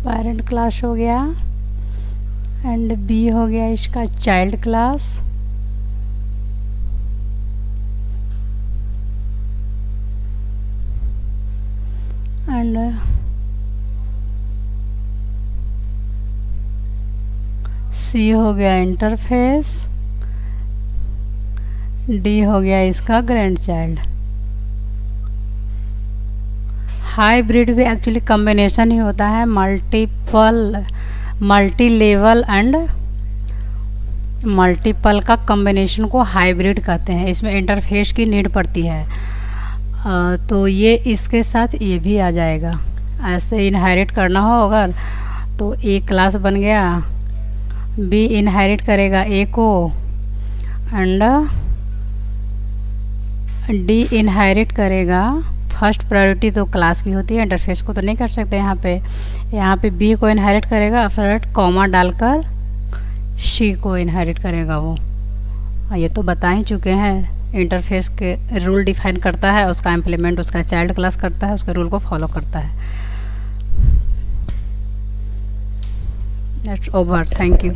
Parent class हो गया एंड बी हो गया इसका चाइल्ड क्लास। एंड सी हो गया इंटरफेस, डी हो गया इसका ग्रैंड चाइल्ड। हाइब्रिड भी एक्चुअली कॉम्बिनेशन ही होता है मल्टी लेवल एंड मल्टीपल का कम्बिनेशन को हाइब्रिड कहते हैं। इसमें इंटरफेस की नीड पड़ती है। तो ये इसके साथ ये भी आ जाएगा। ऐसे इनहेरिट करना हो अगर तो ए क्लास बन गया, बी इनहेरिट करेगा ए को, एंड डी इनहेरिट करेगा। फर्स्ट प्रायोरिटी तो क्लास की होती है, इंटरफेस को तो नहीं कर सकते। यहाँ पे बी को इनहेरिट करेगा, आफ्टर दैट कॉमा डालकर सी को इनहेरिट करेगा वो। ये तो बता ही चुके हैं, इंटरफेस के रूल डिफाइन करता है, उसका इम्प्लीमेंट उसका चाइल्ड क्लास करता है, उसके रूल को फॉलो करता है। That's over, thank you.